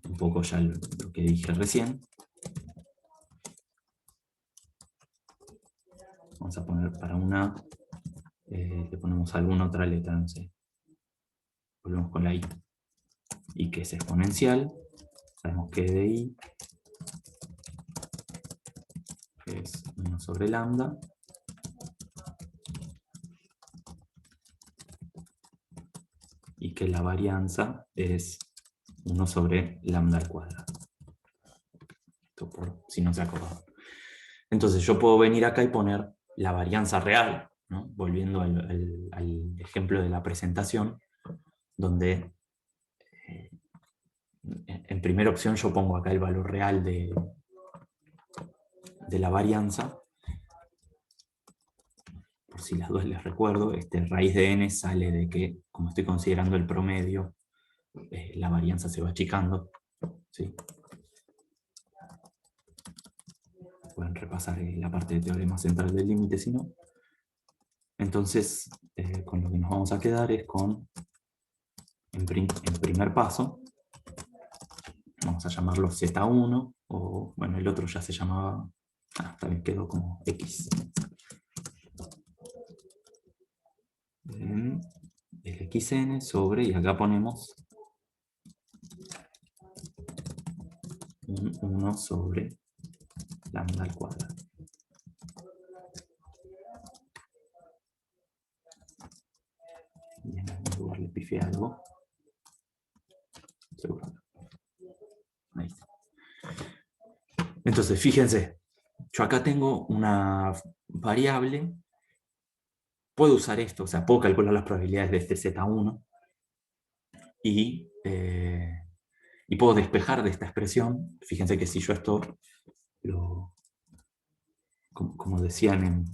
un poco ya lo que dije recién, vamos a poner para una, le ponemos alguna otra letra, no sé. Volvemos con la i. Y que es exponencial, sabemos que de i es 1 sobre lambda. Y que la varianza es 1 sobre lambda al cuadrado. Esto por si no se acordaban. Entonces yo puedo venir acá y poner la varianza real, ¿no? Volviendo al ejemplo de la presentación, donde en primera opción yo pongo acá el valor real de la varianza. Por si las dos les recuerdo, raíz de n sale de que, como estoy considerando el promedio, la varianza se va achicando. ¿Sí? Pueden repasar la parte del teorema central del límite, si no. Entonces, con lo que nos vamos a quedar es con, en primer paso, vamos a llamarlo Z1, o bueno, el otro ya se llamaba, también quedó como X. El XN sobre, y acá ponemos un 1 sobre lambda al cuadrado. Bien. pifié algo. Seguro. Ahí está. Entonces, fíjense, yo acá tengo una variable, puedo usar esto, o sea, puedo calcular las probabilidades de este Z1 y puedo despejar de esta expresión. Fíjense que si yo esto, como decían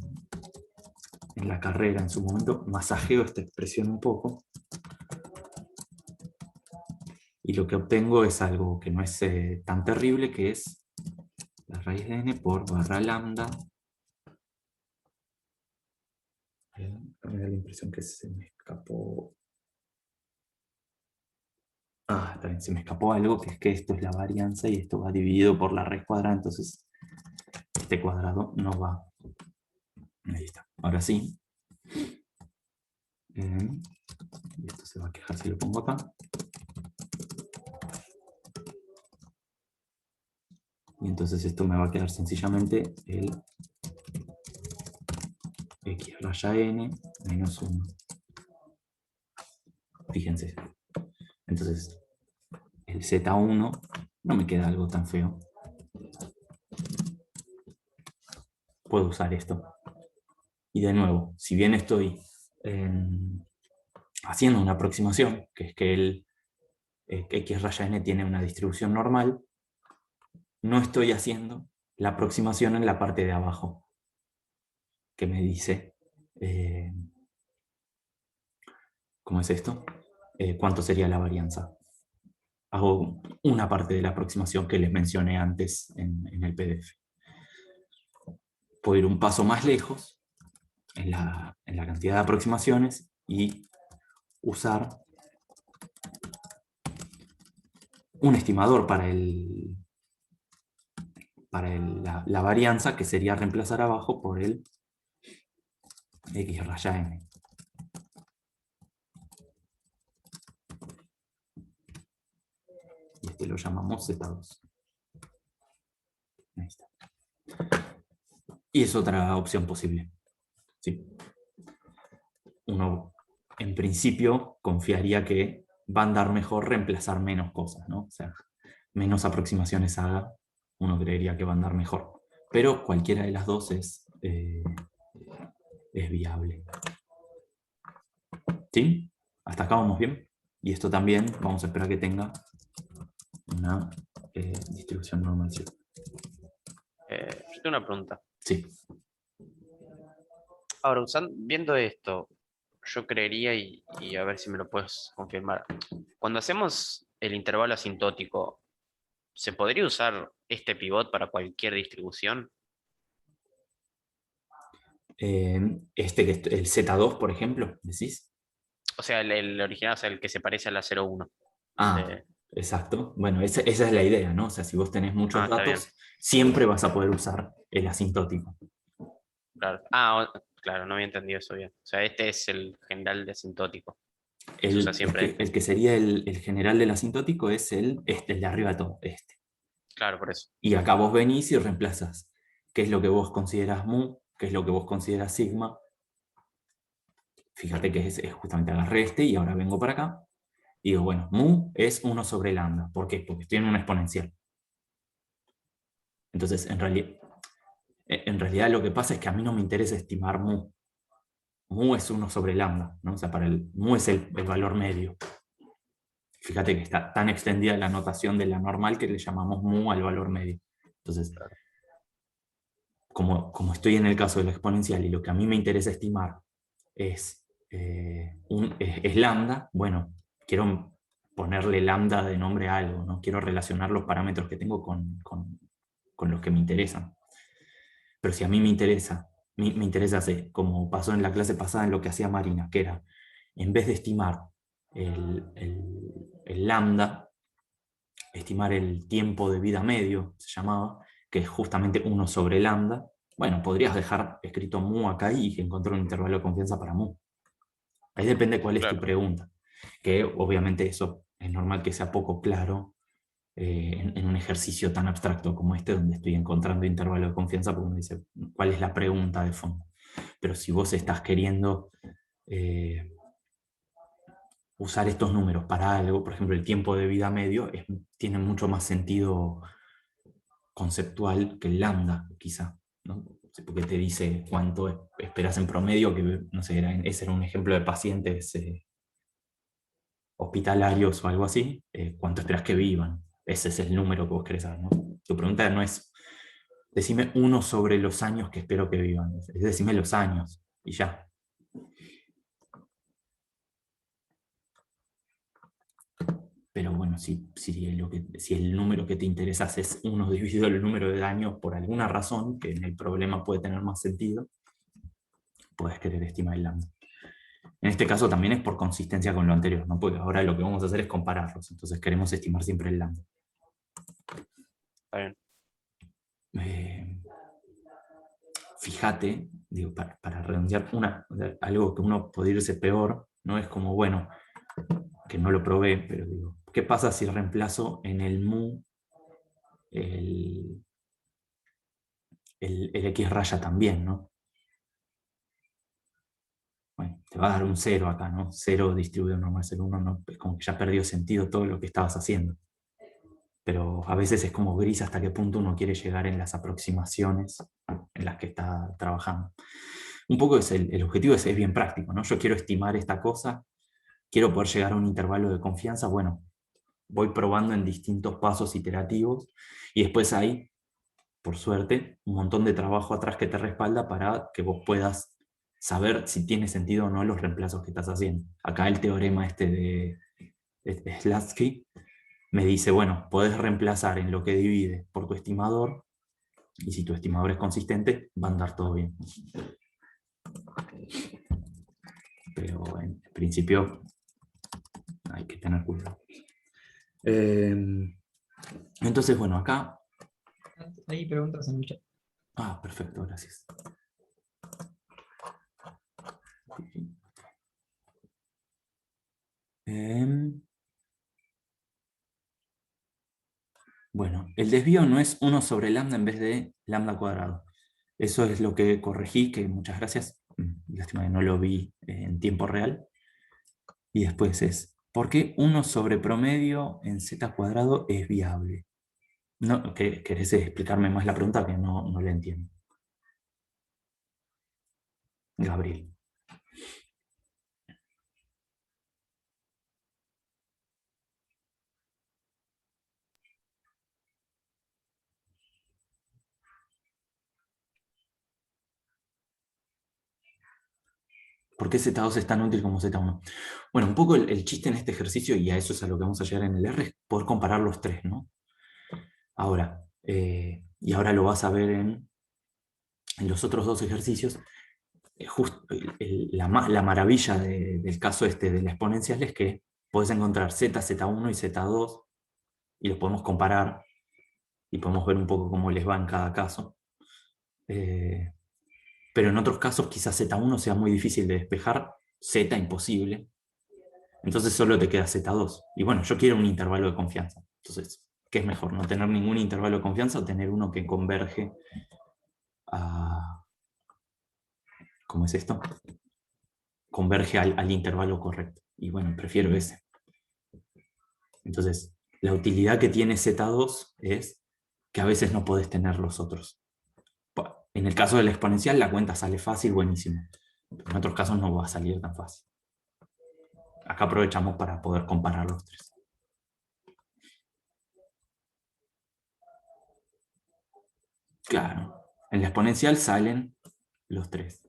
en la carrera en su momento, masajeo esta expresión un poco, y lo que obtengo es algo que no es tan terrible, que es la raíz de n por barra lambda. Me da la impresión que se me escapó. Está bien, se me escapó algo, que es que esto es la varianza y esto va dividido por la raíz cuadrada, entonces este cuadrado no va. Ahí está. Ahora sí. Y esto se va a quejar si lo pongo acá. Y entonces esto me va a quedar sencillamente el x raya n menos 1. Fíjense. Entonces, el Z1 no me queda algo tan feo. Puedo usar esto. Y de nuevo, si bien estoy haciendo una aproximación, que es que el x raya n tiene una distribución normal, no estoy haciendo la aproximación en la parte de abajo, que me dice, ¿cómo es esto? ¿Cuánto sería la varianza? Hago una parte de la aproximación que les mencioné antes en el PDF. Puedo ir un paso más lejos en la cantidad de aproximaciones y usar un estimador para la varianza, que sería reemplazar abajo por el x raya n. Y este lo llamamos Z2. Ahí está. Y es otra opción posible. ¿Sí? Uno, en principio, confiaría que va a andar mejor reemplazar menos cosas, ¿no? O sea, menos aproximaciones haga, uno creería que va a andar mejor. Pero cualquiera de las dos es viable. ¿Sí? Hasta acá vamos bien. Y esto también vamos a esperar que tenga una distribución normal. Yo tengo una pregunta. Sí. Ahora, viendo esto, yo creería, y a ver si me lo puedes confirmar, cuando hacemos el intervalo asintótico, ¿se podría usar este pivot para cualquier distribución? El Z2, por ejemplo, ¿decís? O sea, el original, o sea, el que se parece a la 0,1. Exacto. Bueno, esa es la idea, ¿no? O sea, si vos tenés muchos está bien. datos, siempre vas a poder usar el asintótico. Claro. Claro, no había entendido eso bien. O sea, este es el general de asintótico. Se usa siempre El que sería el general del asintótico es el de arriba de todo, este. Claro, por eso. Y acá vos venís y reemplazas qué es lo que vos consideras mu, qué es lo que vos consideras sigma. Fíjate que es justamente agarré este y ahora vengo para acá. Y digo, bueno, mu es 1 sobre lambda. ¿Por qué? Porque estoy en una exponencial. Entonces, en realidad lo que pasa es que a mí no me interesa estimar mu. Mu es 1 sobre lambda, ¿no? O sea, mu es el valor medio. Fíjate que está tan extendida la notación de la normal que le llamamos mu al valor medio. Entonces, como estoy en el caso de la exponencial y lo que a mí me interesa estimar es lambda, bueno, quiero ponerle lambda de nombre a algo, ¿no? Quiero relacionar los parámetros que tengo con los que me interesan. Pero si a mí me interesa hacer, como pasó en la clase pasada en lo que hacía Marina, que era, en vez de estimar el lambda, estimar el tiempo de vida medio, se llamaba, que es justamente 1 sobre lambda, bueno, podrías dejar escrito mu acá y encontrar un intervalo de confianza para mu. Ahí depende cuál es tu pregunta. Que obviamente eso es normal que sea poco claro en un ejercicio tan abstracto como este, donde estoy encontrando intervalo de confianza, porque uno dice, ¿cuál es la pregunta de fondo? Pero si vos estás queriendo usar estos números para algo, por ejemplo, el tiempo de vida medio, tiene mucho más sentido conceptual que el lambda, quizá, ¿no? Porque te dice cuánto esperas en promedio, que no sé, ese era un ejemplo de pacientes hospitalarios o algo así, cuánto esperas que vivan. Ese es el número que vos querés saber, ¿no? Tu pregunta no es, decime uno sobre los años que espero que vivan, es decime los años, y ya. Pero bueno, si el número que te interesa es 1 dividido el número de años por alguna razón, que en el problema puede tener más sentido, puedes querer estimar el lambda. En este caso también es por consistencia con lo anterior, ¿no? Porque ahora lo que vamos a hacer es compararlos, entonces queremos estimar siempre el lambda. Está bien. Fíjate, digo, para redondear, algo que uno puede irse peor, ¿no? Es como, bueno, que no lo probé, pero digo, ¿qué pasa si reemplazo en el mu el X raya también, ¿no? Bueno, te va a dar un 0 acá, ¿no? 0 distribuido normal 0, 1, ¿no? Es como que ya perdió sentido todo lo que estabas haciendo. Pero a veces es como gris hasta qué punto uno quiere llegar en las aproximaciones en las que está trabajando. Un poco el objetivo es bien práctico, ¿no? Yo quiero estimar esta cosa, quiero poder llegar a un intervalo de confianza, bueno, voy probando en distintos pasos iterativos y después hay, por suerte, un montón de trabajo atrás que te respalda para que vos puedas saber si tiene sentido o no los reemplazos que estás haciendo. Acá el teorema de Slutsky me dice, bueno, podés reemplazar en lo que divide por tu estimador, y si tu estimador es consistente, va a andar todo bien. Pero en principio hay que tener cuidado. Entonces, bueno, acá... Hay preguntas en el chat. Ah, perfecto, gracias. Bueno, el desvío no es 1 sobre lambda en vez de lambda cuadrado. Eso es lo que corregí, que muchas gracias. Lástima que no lo vi en tiempo real. Y después es, ¿por qué 1 sobre promedio en z cuadrado es viable? No, ¿querés explicarme más la pregunta? Que no la entiendo. Gabriel. ¿Por qué Z2 es tan útil como Z1? Bueno, un poco el chiste en este ejercicio, y a eso es a lo que vamos a llegar en el R, es poder comparar los tres, ¿no? Ahora, y ahora lo vas a ver en los otros dos ejercicios. La maravilla del caso de la exponencial es que podés encontrar Z, Z1 y Z2, y los podemos comparar, y podemos ver un poco cómo les va en cada caso. Pero en otros casos quizás Z1 sea muy difícil de despejar, Z imposible, entonces solo te queda Z2. Y bueno, yo quiero un intervalo de confianza. Entonces, ¿qué es mejor? ¿No tener ningún intervalo de confianza o tener uno que converge a... ¿Cómo es esto? Converge al intervalo correcto. Y bueno, prefiero ese. Entonces, la utilidad que tiene Z2 es que a veces no podés tener los otros. En el caso de la exponencial, la cuenta sale fácil, buenísimo. Pero en otros casos no va a salir tan fácil. Acá aprovechamos para poder comparar los tres. Claro, en la exponencial salen los tres.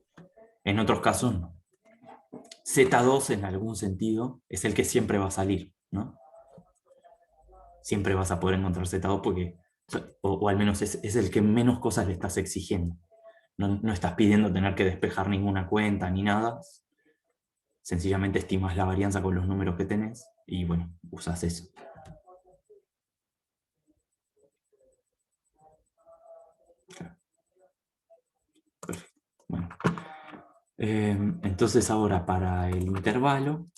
En otros casos no. Z2 en algún sentido es el que siempre va a salir, ¿no? Siempre vas a poder encontrar Z2 porque, o al menos es el que menos cosas le estás exigiendo. No estás pidiendo tener que despejar ninguna cuenta ni nada. Sencillamente estimas la varianza con los números que tenés y bueno, usas eso. Claro. Perfecto. Bueno. Entonces ahora para el intervalo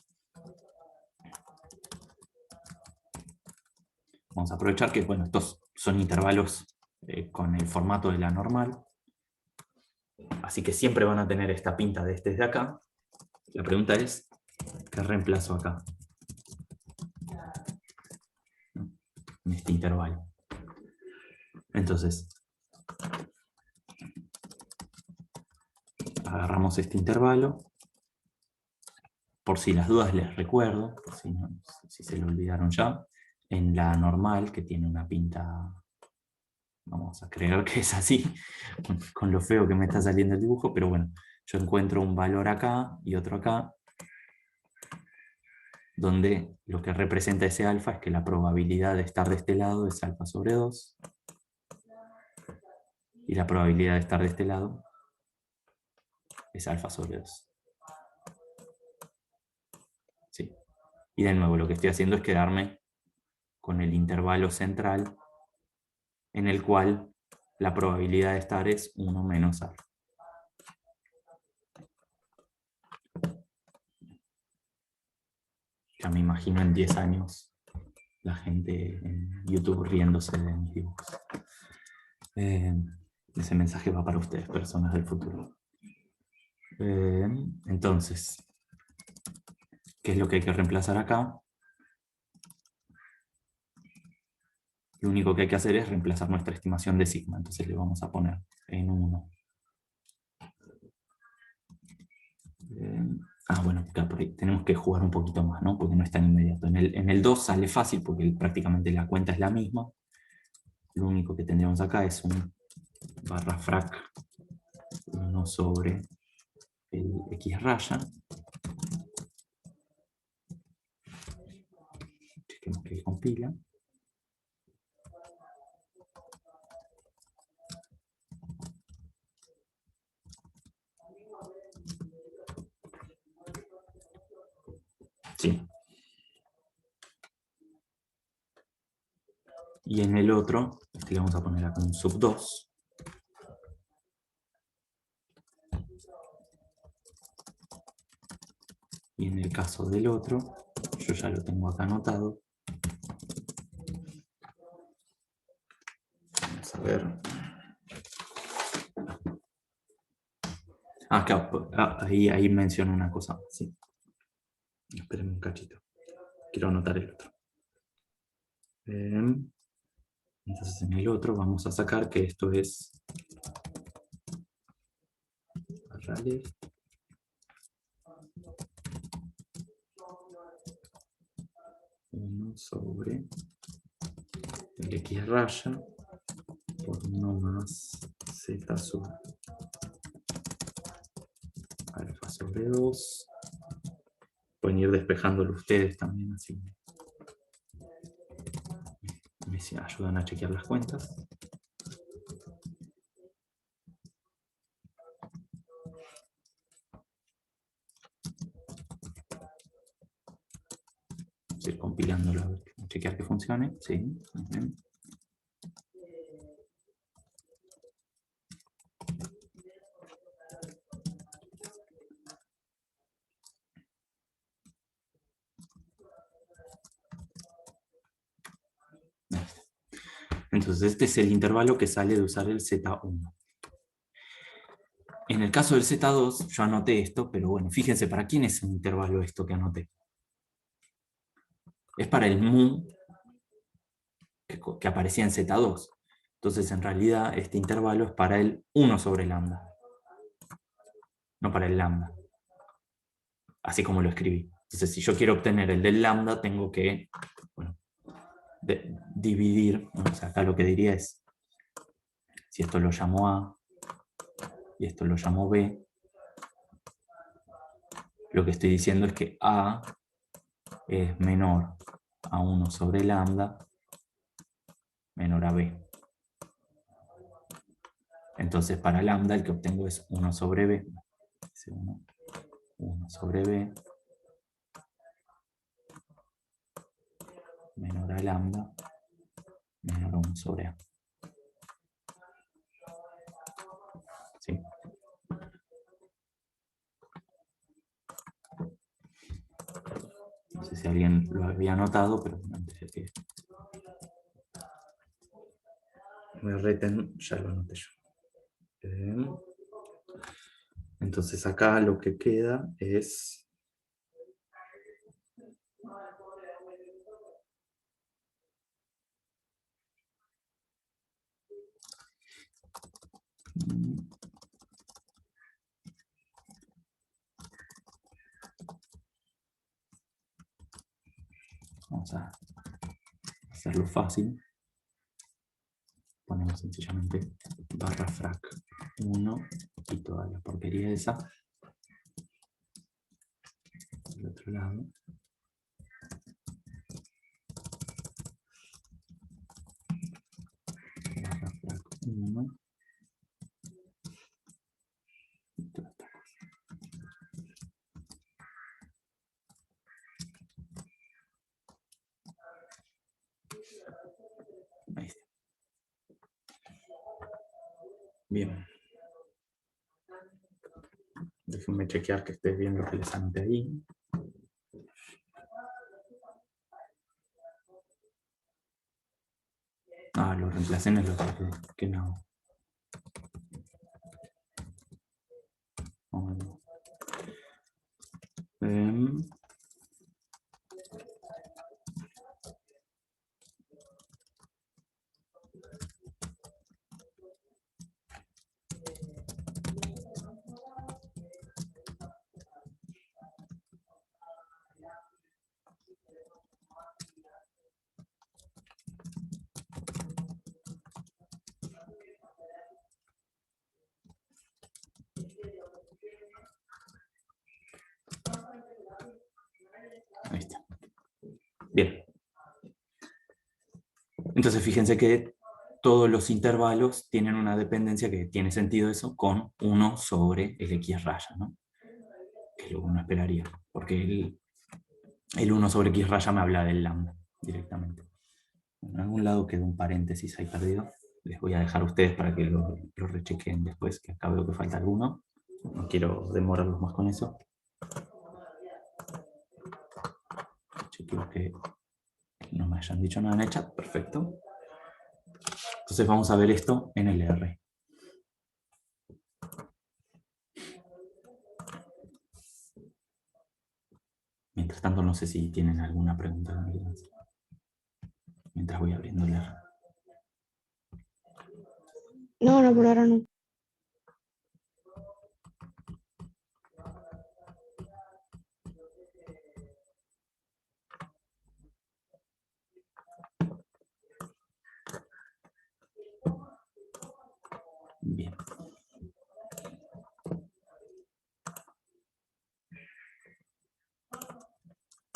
vamos a aprovechar que bueno, estos son intervalos con el formato de la normal, así que siempre van a tener esta pinta de acá. La pregunta es, ¿qué reemplazo acá? en este intervalo. Entonces, agarramos este intervalo. Por si las dudas les recuerdo, por si se lo olvidaron ya, en la normal, que tiene una pinta, vamos a creer que es así, con lo feo que me está saliendo el dibujo, pero bueno, yo encuentro un valor acá y otro acá, donde lo que representa ese alfa es que la probabilidad de estar de este lado es alfa sobre 2, y la probabilidad de estar de este lado es alfa sobre 2. ¿Sí? Y de nuevo, lo que estoy haciendo es quedarme con el intervalo central, en el cual la probabilidad de estar es 1 menos alfa. Ya me imagino en 10 años la gente en YouTube riéndose de mis dibujos. Ese mensaje va para ustedes, personas del futuro. Entonces, ¿qué es lo que hay que reemplazar acá? Lo único que hay que hacer es reemplazar nuestra estimación de sigma. Entonces le vamos a poner en 1. Bueno, claro, por ahí tenemos que jugar un poquito más, ¿no? Porque no es tan inmediato. En el 2 sale fácil porque prácticamente la cuenta es la misma. Lo único que tendríamos acá es un barra frac 1 sobre el x raya. Chequemos que compila. Sí. Y en el otro, le vamos a poner acá un sub 2. Y en el caso del otro, yo ya lo tengo acá anotado. Vamos a ver. Claro, ahí menciono una cosa más, sí. Espérenme un cachito. Quiero anotar el otro. Entonces en el otro vamos a sacar que esto es rales 1 sobre el x raya por 1 más z sub alfa sobre 2. Pueden ir despejándolo ustedes también, así me ayudan a chequear las cuentas. Estoy compilándolo a ver, chequear que funcione. Sí. Bien. Entonces este es el intervalo que sale de usar el Z1. En el caso del Z2, yo anoté esto, pero bueno, fíjense, ¿para quién es el intervalo esto que anoté? Es para el mu que aparecía en Z2. Entonces, en realidad, este intervalo es para el 1 sobre lambda, no para el lambda. Así como lo escribí. Entonces, si yo quiero obtener el del lambda, tengo que dividir. O sea, acá lo que diría es, si esto lo llamo A y esto lo llamo B, lo que estoy diciendo es que A es menor a 1 sobre lambda menor a B. Entonces para lambda el que obtengo es 1 sobre B. 1 sobre B menor a lambda menor a 1 sobre A. ¿Sí? No sé si alguien lo había notado, pero antes de que me reten, ya lo anoté yo. Entonces acá lo que queda es Vamos a hacerlo fácil. Ponemos sencillamente barra frac 1 y toda la porquería esa. Del otro lado. Barra frac 1. Y toda esta cosa. Ahí está. Bien. Déjenme chequear que esté bien lo que les anoté ahí. Ah, lo reemplacé en el otro que no. Bueno. Ahí está. Bien. Entonces fíjense que todos los intervalos tienen una dependencia que tiene sentido eso con 1 sobre el x raya, ¿no? Que es lo que uno esperaría, porque el 1 sobre x raya me habla del lambda directamente. En algún lado quedó un paréntesis ahí perdido. Les voy a dejar a ustedes para que lo rechequen después, que acá veo que falta alguno. No quiero demorarlos más con eso. Chequeo que no me hayan dicho nada en el chat. Perfecto. Entonces vamos a ver esto en el R. Mientras tanto, no sé si tienen alguna pregunta. Mientras voy abriendo el R. No, por ahora no. Bien.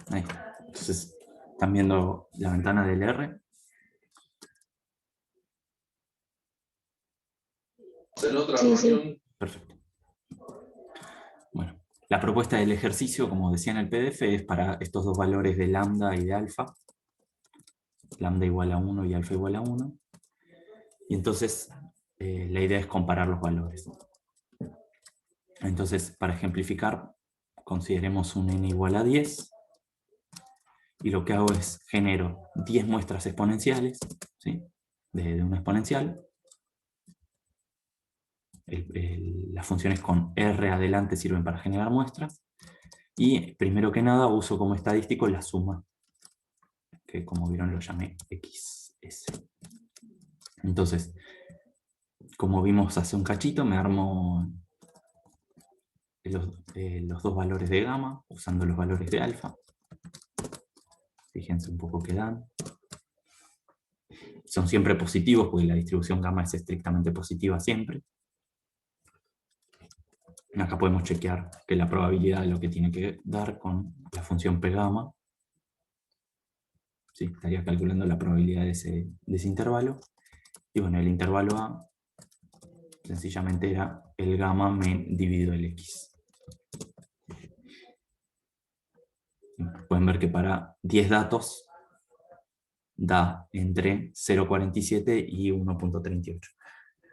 Ahí está. Entonces, ¿están viendo la ventana del R? Sí. Perfecto. Bueno, la propuesta del ejercicio, como decía en el PDF, es para estos dos valores de lambda y de alfa. Lambda igual a 1 y alfa igual a 1. Y entonces, la idea es comparar los valores. Entonces, para ejemplificar, consideremos un n igual a 10. Y lo que hago es genero 10 muestras exponenciales, ¿sí? de una exponencial. Las funciones con R adelante sirven para generar muestras. Y primero que nada uso como estadístico la suma, que como vieron lo llamé XS. Entonces, como vimos hace un cachito, me armo los dos valores de gamma usando los valores de alfa. Fíjense un poco qué dan. Son siempre positivos porque la distribución gamma es estrictamente positiva siempre. Acá podemos chequear que la probabilidad de lo que tiene que dar con la función p gamma. ¿Sí? Estaría calculando la probabilidad de ese intervalo. Y bueno, el intervalo A sencillamente era el gamma dividido el X. Pueden ver que para 10 datos da entre 0,47 y 1,38.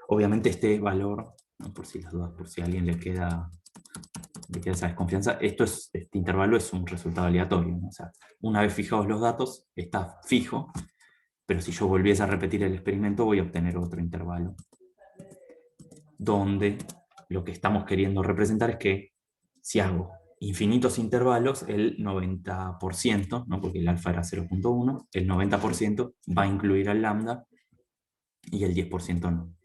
Obviamente este valor, ¿no? Por si las dudas, por si a alguien le queda esa desconfianza, este intervalo es un resultado aleatorio, ¿no? O sea, una vez fijados los datos, está fijo, pero si yo volviese a repetir el experimento voy a obtener otro intervalo, donde lo que estamos queriendo representar es que si hago infinitos intervalos, el 90%, ¿no? Porque el alfa era 0,1, el 90% va a incluir al lambda y el 10% no.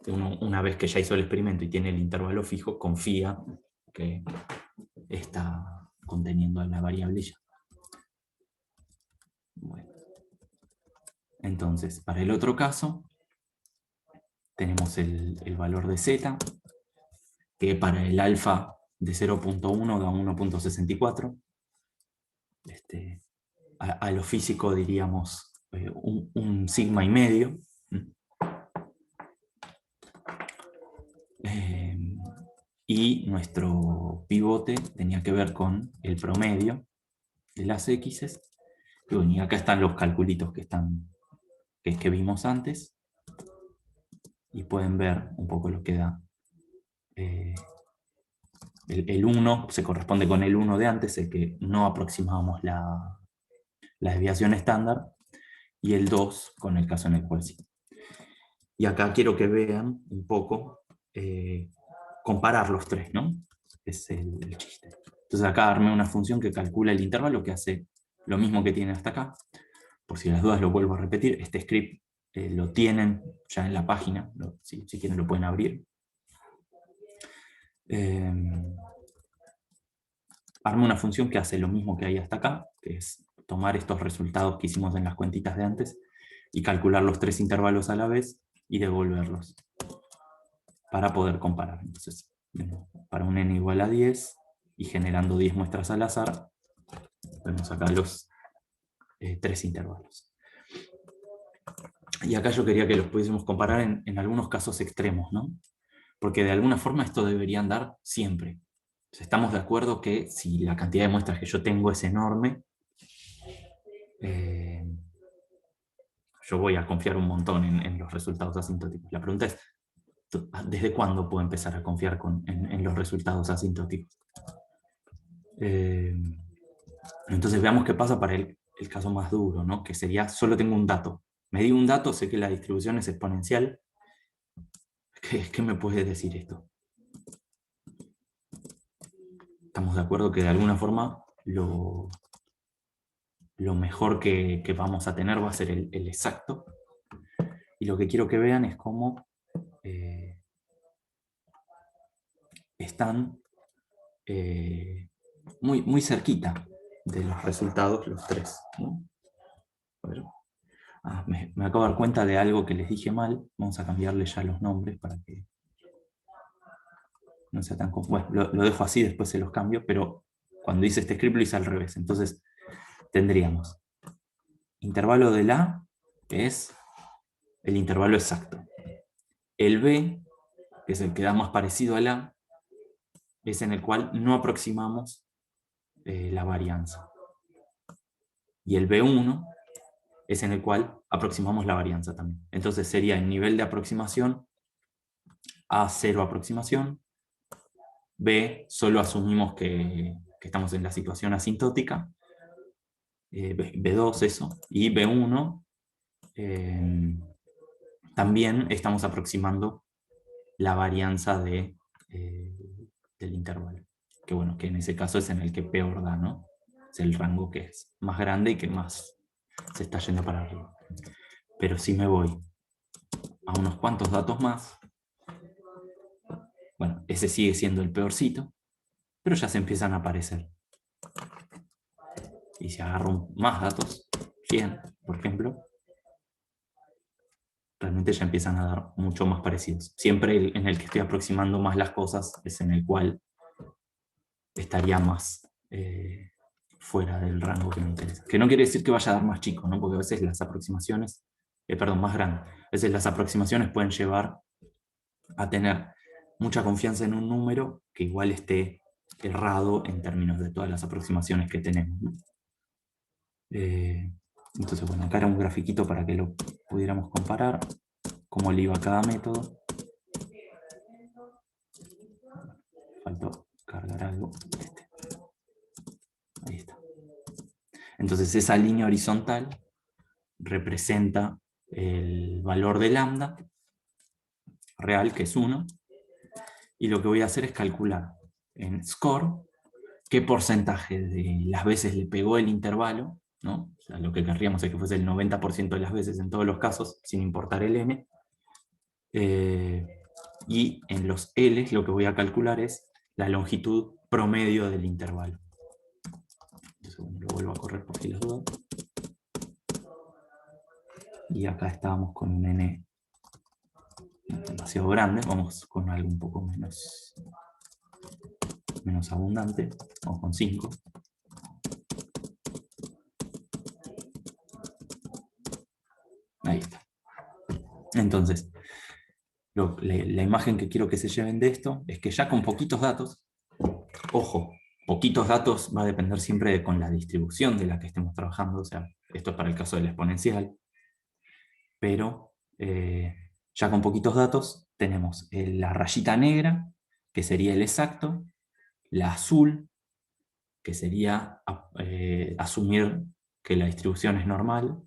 una vez que ya hizo el experimento y tiene el intervalo fijo, confía que está conteniendo la variable ya. Bueno. Entonces, para el otro caso, tenemos el valor de z, que para el alfa de 0.1 da 1.64. A lo físico diríamos un sigma y medio. Y nuestro pivote tenía que ver con el promedio de las x's. Y bueno, y acá están los calculitos que vimos antes. Y pueden ver un poco lo que da. El 1 se corresponde con el 1 de antes, el que no aproximábamos la desviación estándar, y el 2 con el caso en el cual sí. Y acá quiero que vean un poco, comparar los tres, ¿no? Es el chiste. Entonces acá armé una función que calcula el intervalo, que hace lo mismo que tiene hasta acá. Por si las dudas lo vuelvo a repetir, este script lo tienen ya en la página, si quieren lo pueden abrir. Armé una función que hace lo mismo que hay hasta acá, que es tomar estos resultados que hicimos en las cuentitas de antes y calcular los tres intervalos a la vez y devolverlos para poder comparar. Entonces, para un n igual a 10 y generando 10 muestras al azar, vemos acá los tres intervalos. Y acá yo quería que los pudiésemos comparar en algunos casos extremos, ¿no? Porque de alguna forma esto debería andar siempre. Estamos de acuerdo que si la cantidad de muestras que yo tengo es enorme, yo voy a confiar un montón en los resultados asintóticos. La pregunta es, ¿desde cuándo puedo empezar a confiar en los resultados asintóticos? Entonces veamos qué pasa para el caso más duro, ¿no? Que sería, solo tengo un dato. Me di un dato, sé que la distribución es exponencial. ¿Qué me puede decir esto? Estamos de acuerdo que de alguna forma lo mejor que vamos a tener va a ser el exacto. Y lo que quiero que vean es cómo están muy cerquita de los resultados los tres, ¿no? A ver. Me acabo de dar cuenta de algo que les dije mal. Vamos a cambiarle ya los nombres para que no sea tan confuso. Bueno, lo dejo así, después se los cambio, pero cuando hice este script lo hice al revés. Entonces tendríamos intervalo del A, que es el intervalo exacto. El B, que es el que da más parecido al A, es en el cual no aproximamos la varianza. Y el B1 es en el cual aproximamos la varianza también. Entonces sería el nivel de aproximación, A0 aproximación, B solo asumimos que estamos en la situación asintótica, B2 eso, y B1 también estamos aproximando la varianza del intervalo. Que bueno, que en ese caso es en el que peor da, ¿no? Es el rango que es más grande y que más se está yendo para arriba. Pero si me voy a unos cuantos datos más, bueno, ese sigue siendo el peorcito, pero ya se empiezan a aparecer. Y si agarro más datos, 100, por ejemplo, realmente ya empiezan a dar mucho más parecidos. Siempre en el que estoy aproximando más las cosas es en el cual estaría más fuera del rango que me interesa. Que no quiere decir que vaya a dar más chico, ¿no? Porque a veces las aproximaciones, más grande. A veces las aproximaciones pueden llevar a tener mucha confianza en un número que igual esté errado en términos de todas las aproximaciones que tenemos, ¿no? Entonces, bueno, acá era un grafiquito para que lo pudiéramos comparar, cómo le iba a cada método. Faltó cargar algo. Ahí está. Entonces esa línea horizontal representa el valor de lambda real, que es 1, y lo que voy a hacer es calcular en score qué porcentaje de las veces le pegó el intervalo ¿no? O sea, lo que querríamos es que fuese el 90% de las veces en todos los casos, sin importar el n. Y en los L lo que voy a calcular es la longitud promedio del intervalo. Entonces, bueno, lo vuelvo a correr por si las dudas. Y acá estábamos con un n demasiado grande, vamos con algo un poco menos abundante, vamos con 5. Ahí está. Entonces, la imagen que quiero que se lleven de esto es que ya con poquitos datos, ojo, poquitos datos va a depender siempre con la distribución de la que estemos trabajando, o sea, esto es para el caso del exponencial, pero ya con poquitos datos tenemos la rayita negra, que sería el exacto, la azul, que sería asumir que la distribución es normal,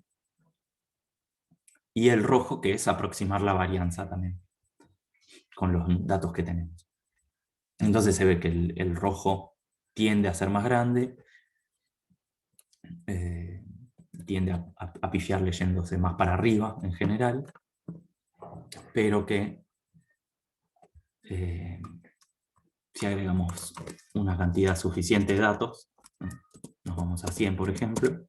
y el rojo, que es aproximar la varianza también, con los datos que tenemos. Entonces se ve que el rojo tiende a ser más grande, tiende a pifiar leyéndose más para arriba en general, pero que si agregamos una cantidad suficiente de datos, nos vamos a 100 por ejemplo,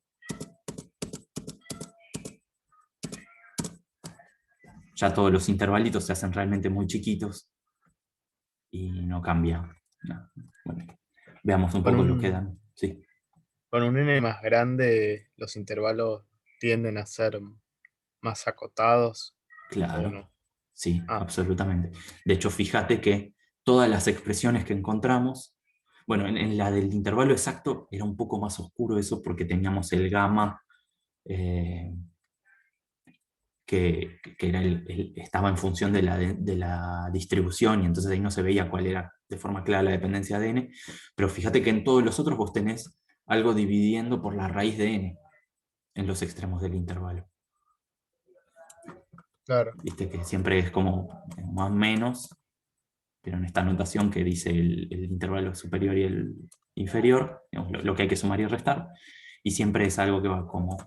ya todos los intervalitos se hacen realmente muy chiquitos y no cambia nada. Bueno, veamos un poco lo que dan. Sí. Con un n más grande, los intervalos tienden a ser más acotados. ¿O Claro, no? sí, Ah. absolutamente. De hecho, fíjate que todas las expresiones que encontramos, bueno, en la del intervalo exacto era un poco más oscuro eso porque teníamos el gamma que era estaba en función de la distribución, y entonces ahí no se veía cuál era de forma clara la dependencia de n, pero fíjate que en todos los otros vos tenés algo dividiendo por la raíz de n en los extremos del intervalo. Claro. Viste que siempre es como más o menos, pero en esta notación que dice el intervalo superior y el inferior, digamos, lo que hay que sumar y restar, y siempre es algo que va como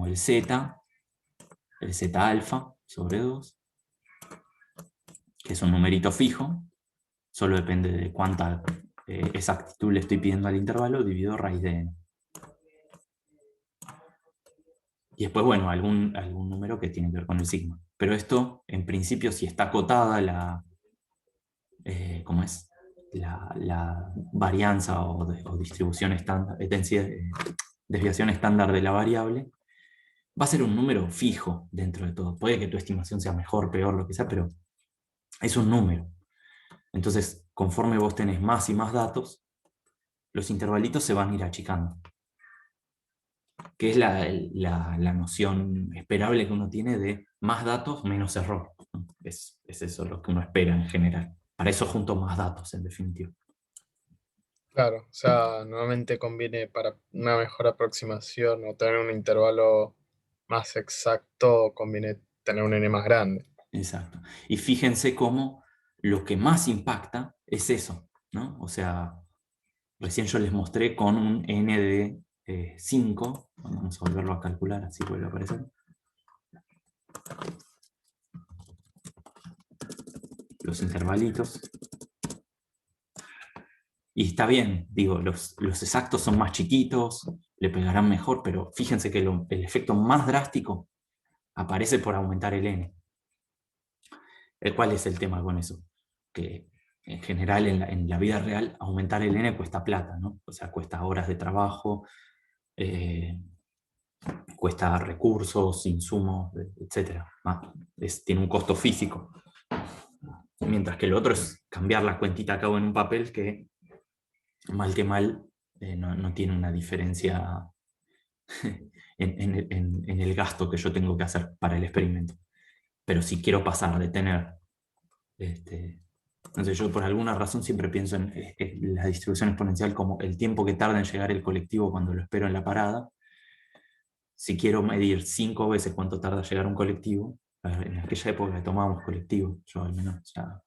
el z alfa sobre 2, que es un numerito fijo, solo depende de cuánta exactitud le estoy pidiendo al intervalo, dividido raíz de n. Y después, bueno, algún número que tiene que ver con el sigma. Pero esto, en principio, si está acotada ¿cómo es? La varianza o distribución estándar, desviación estándar de la variable, va a ser un número fijo dentro de todo. Puede que tu estimación sea mejor, peor, lo que sea, pero es un número. Entonces, conforme vos tenés más y más datos, los intervalitos se van a ir achicando. Que es la noción esperable que uno tiene de más datos, menos error. Es eso lo que uno espera en general. Para eso junto más datos, en definitiva. Claro, o sea, normalmente conviene para una mejor aproximación o tener un intervalo más exacto, conviene tener un n más grande. Exacto. Y fíjense cómo lo que más impacta es eso, ¿no? O sea, recién yo les mostré con un n de 5, vamos a volverlo a calcular, así vuelve a aparecer. Los intervalitos. Y está bien, digo, los exactos son más chiquitos, le pegarán mejor, pero fíjense que el efecto más drástico aparece por aumentar el n. ¿Cuál es el tema con eso? Que en general en la vida real aumentar el n cuesta plata, ¿no? O sea, cuesta horas de trabajo, cuesta recursos, insumos, etc. Tiene un costo físico. Mientras que el otro es cambiar la cuentita a cabo en un papel que, mal que mal, no tiene una diferencia en el gasto que yo tengo que hacer para el experimento. Pero si quiero pasar de tener... Entonces yo por alguna razón siempre pienso en la distribución exponencial como el tiempo que tarda en llegar el colectivo cuando lo espero en la parada. Si quiero medir 5 veces cuánto tarda llegar un colectivo, en aquella época tomábamos colectivo, yo al menos ya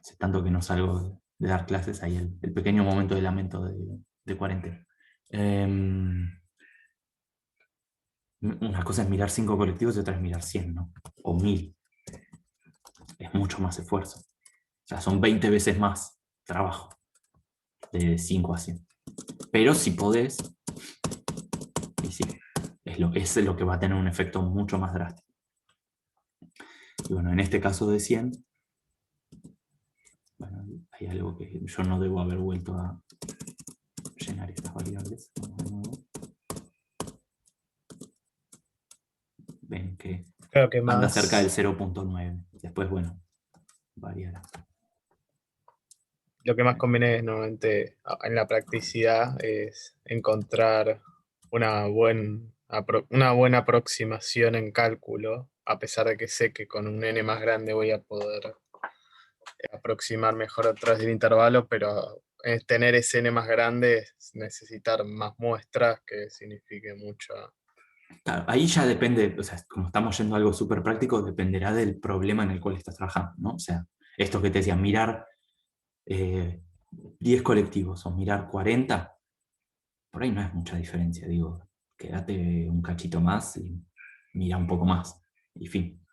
hace tanto que no salgo de dar clases, ahí el pequeño momento de lamento de cuarentena. Em, una cosa es mirar 5 colectivos y otra es mirar 100, ¿no? O 1000. Es mucho más esfuerzo. O sea, son 20 veces más trabajo de 5 a 100. Pero si podés, y sí, es lo que va a tener un efecto mucho más drástico. Y bueno, en este caso de 100, bueno, hay algo que yo no debo haber vuelto a llenar estas variables. Ven que Creo que anda cerca del más 0.9. Después, bueno, variará. lo que más conviene es normalmente en la practicidad es encontrar una buena aproximación en cálculo, a pesar de que sé que con un n más grande voy a poder aproximar mejor a través del intervalo, pero tener ese n más grande es necesitar más muestras que signifique mucho. Claro, ahí ya depende, o sea, como estamos yendo a algo súper práctico, dependerá del problema en el cual estás trabajando, ¿no? O sea, esto que te decía, mirar 10 colectivos o mirar 40, por ahí no es mucha diferencia, digo, quédate un cachito más y mira un poco más, y fin.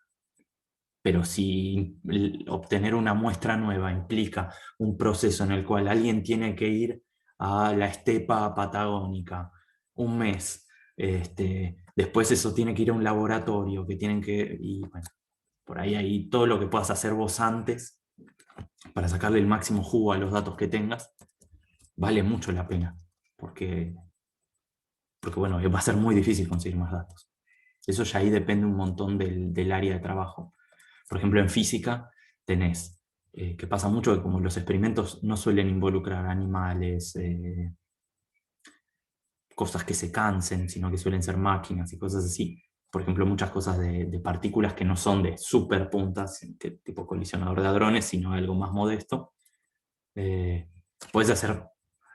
Pero si obtener una muestra nueva implica un proceso en el cual alguien tiene que ir a la estepa patagónica un mes, después eso tiene que ir a un laboratorio, que tienen que, y bueno, por ahí todo lo que puedas hacer vos antes para sacarle el máximo jugo a los datos que tengas, vale mucho la pena, porque bueno, va a ser muy difícil conseguir más datos. Eso ya ahí depende un montón del área de trabajo. Por ejemplo, en física tenés, que pasa mucho que como los experimentos no suelen involucrar animales, cosas que se cansen, sino que suelen ser máquinas y cosas así. Por ejemplo, muchas cosas de partículas que no son de super puntas, tipo colisionador de hadrones, sino algo más modesto. Puedes hacer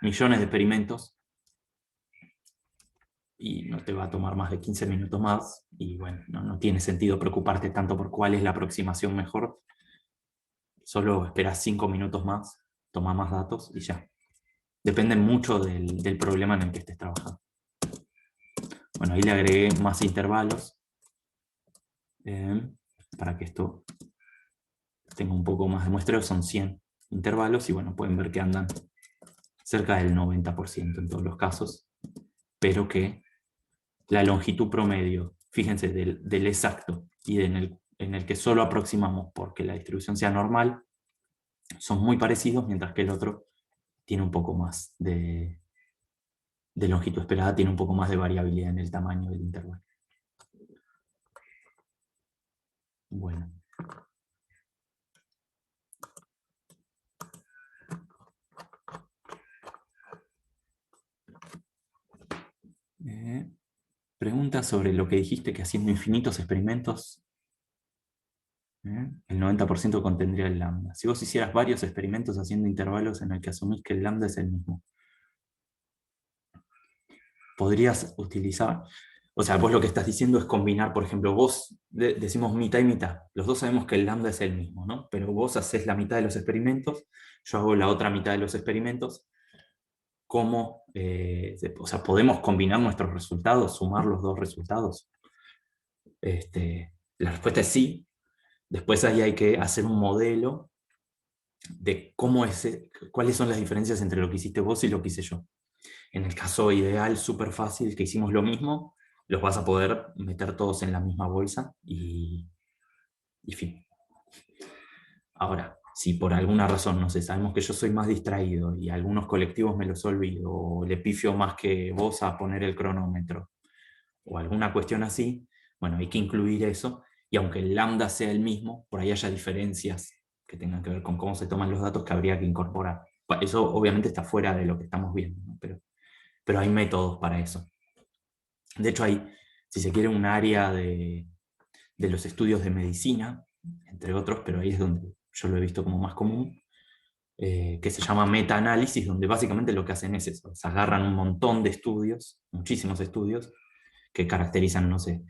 millones de experimentos y no te va a tomar más de 15 minutos más, y bueno, no tiene sentido preocuparte tanto por cuál es la aproximación mejor. Solo esperas 5 minutos más, toma más datos y ya. Depende mucho del problema en el que estés trabajando. Bueno, ahí le agregué más intervalos para que esto tenga un poco más de muestreo. Son 100 intervalos y bueno, pueden ver que andan cerca del 90% en todos los casos, pero que la longitud promedio, fíjense, del exacto y en el que solo aproximamos porque la distribución sea normal, son muy parecidos, mientras que el otro tiene un poco más de longitud esperada, tiene un poco más de variabilidad en el tamaño del intervalo. Bueno. Pregunta sobre lo que dijiste, que haciendo infinitos experimentos, el 90% contendría el lambda. Si vos hicieras varios experimentos haciendo intervalos en el que asumís que el lambda es el mismo, podrías utilizar, o sea, vos lo que estás diciendo es combinar, por ejemplo, vos decimos mitad y mitad, los dos sabemos que el lambda es el mismo, ¿no? Pero vos haces la mitad de los experimentos, yo hago la otra mitad de los experimentos. ¿Cómo, o sea, podemos combinar nuestros resultados, sumar los dos resultados? La respuesta es sí. Después ahí hay que hacer un modelo de cuáles son las diferencias entre lo que hiciste vos y lo que hice yo. En el caso ideal, súper fácil, que hicimos lo mismo, los vas a poder meter todos en la misma bolsa y fin. Ahora, si por alguna razón, no sé, sabemos que yo soy más distraído y algunos colectivos me los olvido, o le pifio más que vos a poner el cronómetro, o alguna cuestión así, bueno, hay que incluir eso, y aunque el lambda sea el mismo, por ahí haya diferencias que tengan que ver con cómo se toman los datos que habría que incorporar. Eso obviamente está fuera de lo que estamos viendo, ¿no? Pero hay métodos para eso. De hecho, hay, si se quiere, un área de los estudios de medicina, entre otros, pero ahí es donde yo lo he visto como más común, que se llama metaanálisis, donde básicamente lo que hacen es eso, se agarran un montón de estudios, muchísimos estudios, que caracterizan, no sé,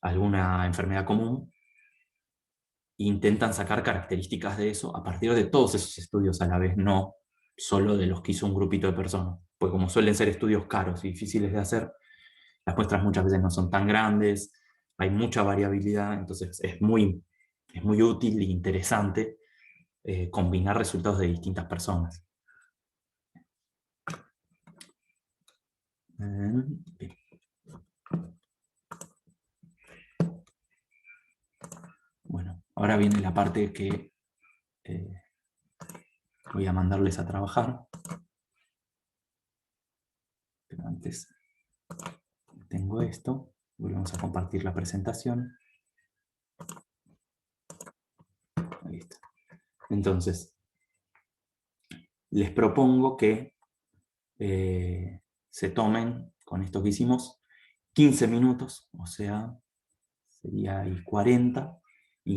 alguna enfermedad común, e intentan sacar características de eso a partir de todos esos estudios a la vez, no solo de los que hizo un grupito de personas. pues como suelen ser estudios caros y difíciles de hacer, las muestras muchas veces no son tan grandes, hay mucha variabilidad, entonces es muy útil e interesante combinar resultados de distintas personas. Bien. Bueno, ahora viene la parte que voy a mandarles a trabajar. Pero antes tengo esto, volvemos a compartir la presentación. Ahí está. Entonces, les propongo que se tomen, con esto que hicimos, 15 minutos, o sea, sería ahí 40, e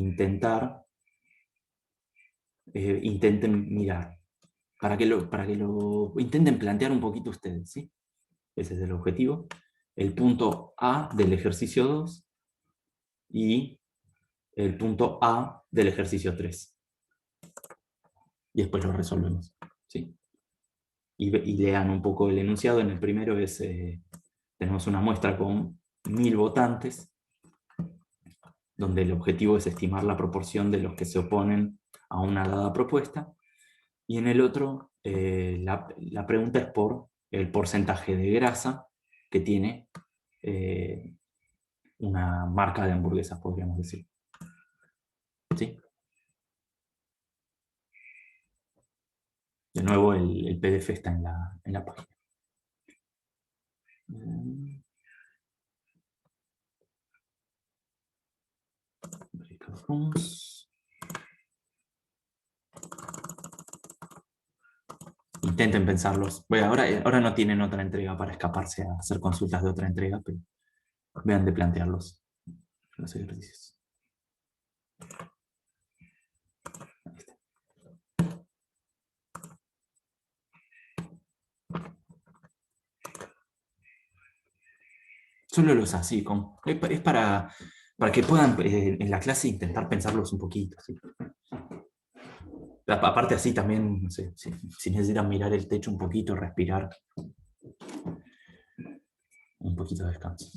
intenten mirar, para que lo intenten plantear un poquito ustedes, ¿sí? Ese es el objetivo. El punto A del ejercicio 2 y el punto A del ejercicio 3. Y después lo resolvemos, ¿sí? Y lean un poco el enunciado. En el primero tenemos una muestra con 1000 votantes, donde el objetivo es estimar la proporción de los que se oponen a una dada propuesta. Y en el otro, la pregunta es por el porcentaje de grasa que tiene una marca de hamburguesas, podríamos decir. ¿Sí? De nuevo, el PDF está en la página. Intenten pensarlos. Bueno, ahora no tienen otra entrega para escaparse a hacer consultas de otra entrega, pero vean de plantearlos, los ejercicios. Ahí está. Solo los así, es para que puedan en la clase intentar pensarlos un poquito. ¿Sí? Aparte así también, no sé, si necesitan mirar el techo un poquito, respirar, un poquito de descanso.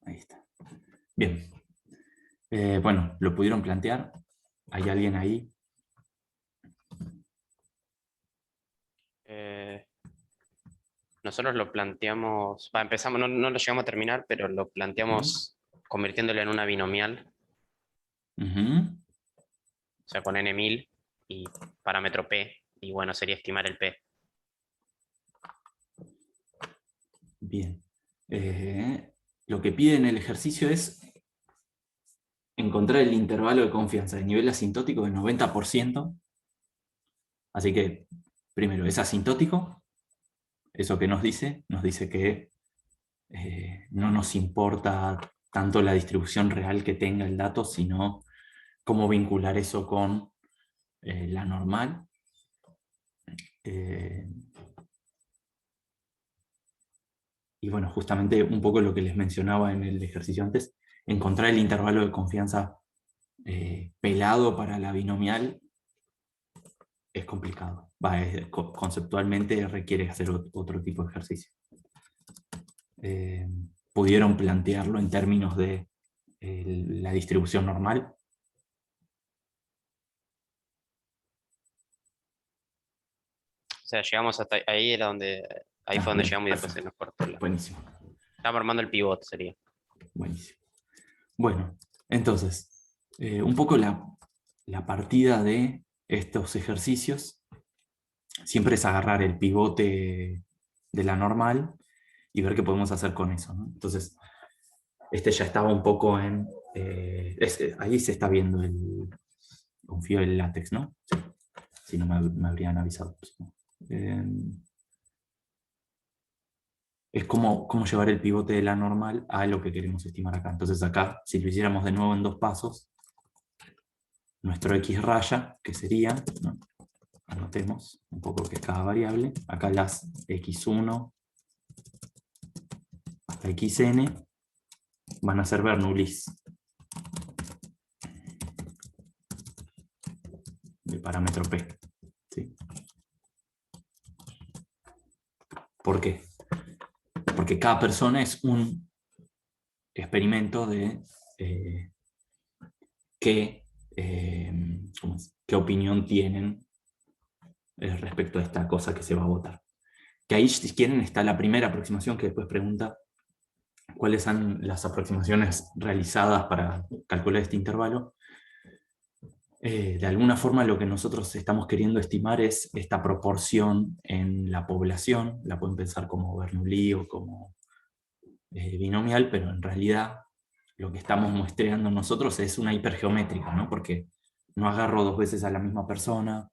Ahí está. Bien. Bueno, ¿lo pudieron plantear? ¿Hay alguien ahí? Nosotros lo planteamos, empezamos, no lo llegamos a terminar, pero lo planteamos convirtiéndolo en una binomial, Ujú. o sea, con n1000 y parámetro p, y bueno, sería estimar el p. Bien. Lo que pide en el ejercicio es encontrar el intervalo de confianza de nivel asintótico de 90%. Así que, primero, es asintótico. ¿Eso que nos dice? Nos dice que no nos importa tanto la distribución real que tenga el dato, sino cómo vincular eso con la normal. y bueno, justamente un poco lo que les mencionaba en el ejercicio antes, encontrar el intervalo de confianza pelado para la binomial es complicado. Conceptualmente requiere hacer otro tipo de ejercicio. Pudieron plantearlo en términos de la distribución normal. O sea, llegamos hasta ahí, ahí fue donde Bien, llegamos y después perfecto. se nos cortó. Buenísimo, Estamos armando el pivot, sería. buenísimo. Bueno, entonces, un poco la partida de estos ejercicios siempre es agarrar el pivote de la normal y ver qué podemos hacer con eso, ¿no? Entonces, este ya estaba un poco en... ahí se está viendo confío el látex, ¿no? Sí. Si no me habrían avisado. Es como llevar el pivote de la normal a lo que queremos estimar acá. Entonces acá, si lo hiciéramos de nuevo en 2 pasos, nuestro x raya, que sería, ¿no? Anotemos un poco que es cada variable, acá las x1 hasta xn van a ser Bernoullis del parámetro p. ¿Sí? ¿Por qué? Porque cada persona es un experimento de qué opinión tienen respecto a esta cosa que se va a votar. Que ahí, si quieren, está la primera aproximación que después pregunta cuáles son las aproximaciones realizadas para calcular este intervalo. De alguna forma lo que nosotros estamos queriendo estimar es esta proporción en la población, la pueden pensar como Bernoulli o como binomial, pero en realidad lo que estamos muestreando nosotros es una hipergeométrica, ¿no? Porque no agarro 2 veces a la misma persona,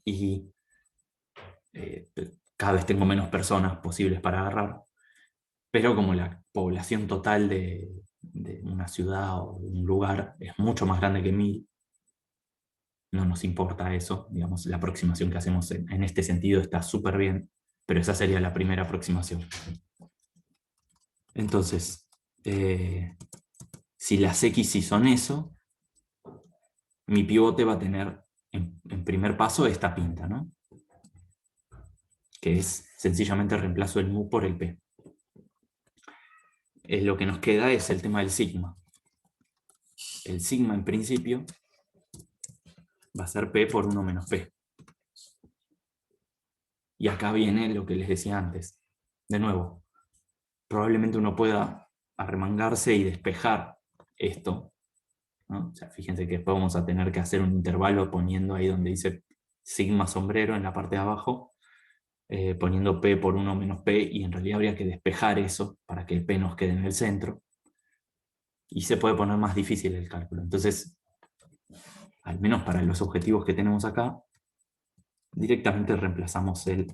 y cada vez tengo menos personas posibles para agarrar, pero como la población total de una ciudad o de un lugar es mucho más grande que 1000, no nos importa eso, digamos, la aproximación que hacemos en este sentido está súper bien, pero esa sería la primera aproximación. Entonces, si las X sí son eso, mi pivote va a tener en primer paso esta pinta, ¿no? Que es sencillamente reemplazo el mu por el p. Lo que nos queda es el tema del sigma. El sigma en principio va a ser p por 1 menos p. Y acá viene lo que les decía antes. De nuevo, probablemente uno pueda arremangarse y despejar esto, ¿no? O sea, fíjense que después vamos a tener que hacer un intervalo poniendo ahí donde dice sigma sombrero en la parte de abajo, poniendo p por 1 menos p, y en realidad habría que despejar eso para que el p nos quede en el centro. Y se puede poner más difícil el cálculo. Entonces, al menos para los objetivos que tenemos acá, directamente reemplazamos el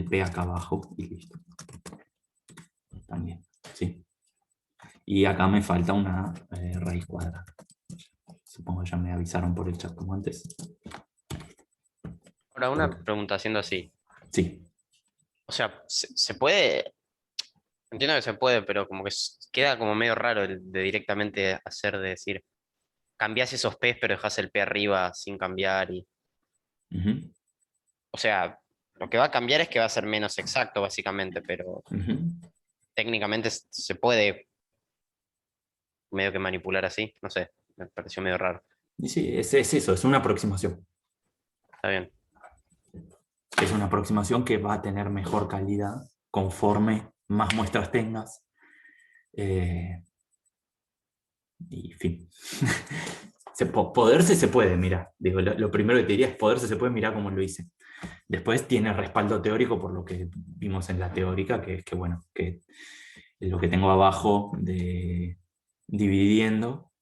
p acá abajo y listo. También, ¿sí? Y acá me falta una raíz cuadrada. Supongo que ya me avisaron por el chat como antes. Ahora, una pregunta haciendo así. Sí. O sea, se puede, entiendo que se puede, pero como que queda como medio raro el de directamente hacer, de decir, cambiás esos P's pero dejás el P arriba sin cambiar. Uh-huh. O sea, lo que va a cambiar es que va a ser menos exacto, básicamente, pero Uh-huh. técnicamente se puede medio que manipular así. No sé, me pareció medio raro. Y sí, es eso, es una aproximación. Está bien. Es una aproximación que va a tener mejor calidad conforme más muestras tengas. Y fin. Poderse se puede, mira. Digo, lo primero que te diría es poderse se puede, mirar cómo lo hice. Después tiene respaldo teórico por lo que vimos en la teórica, que es que, bueno, que lo que tengo abajo de dividiendo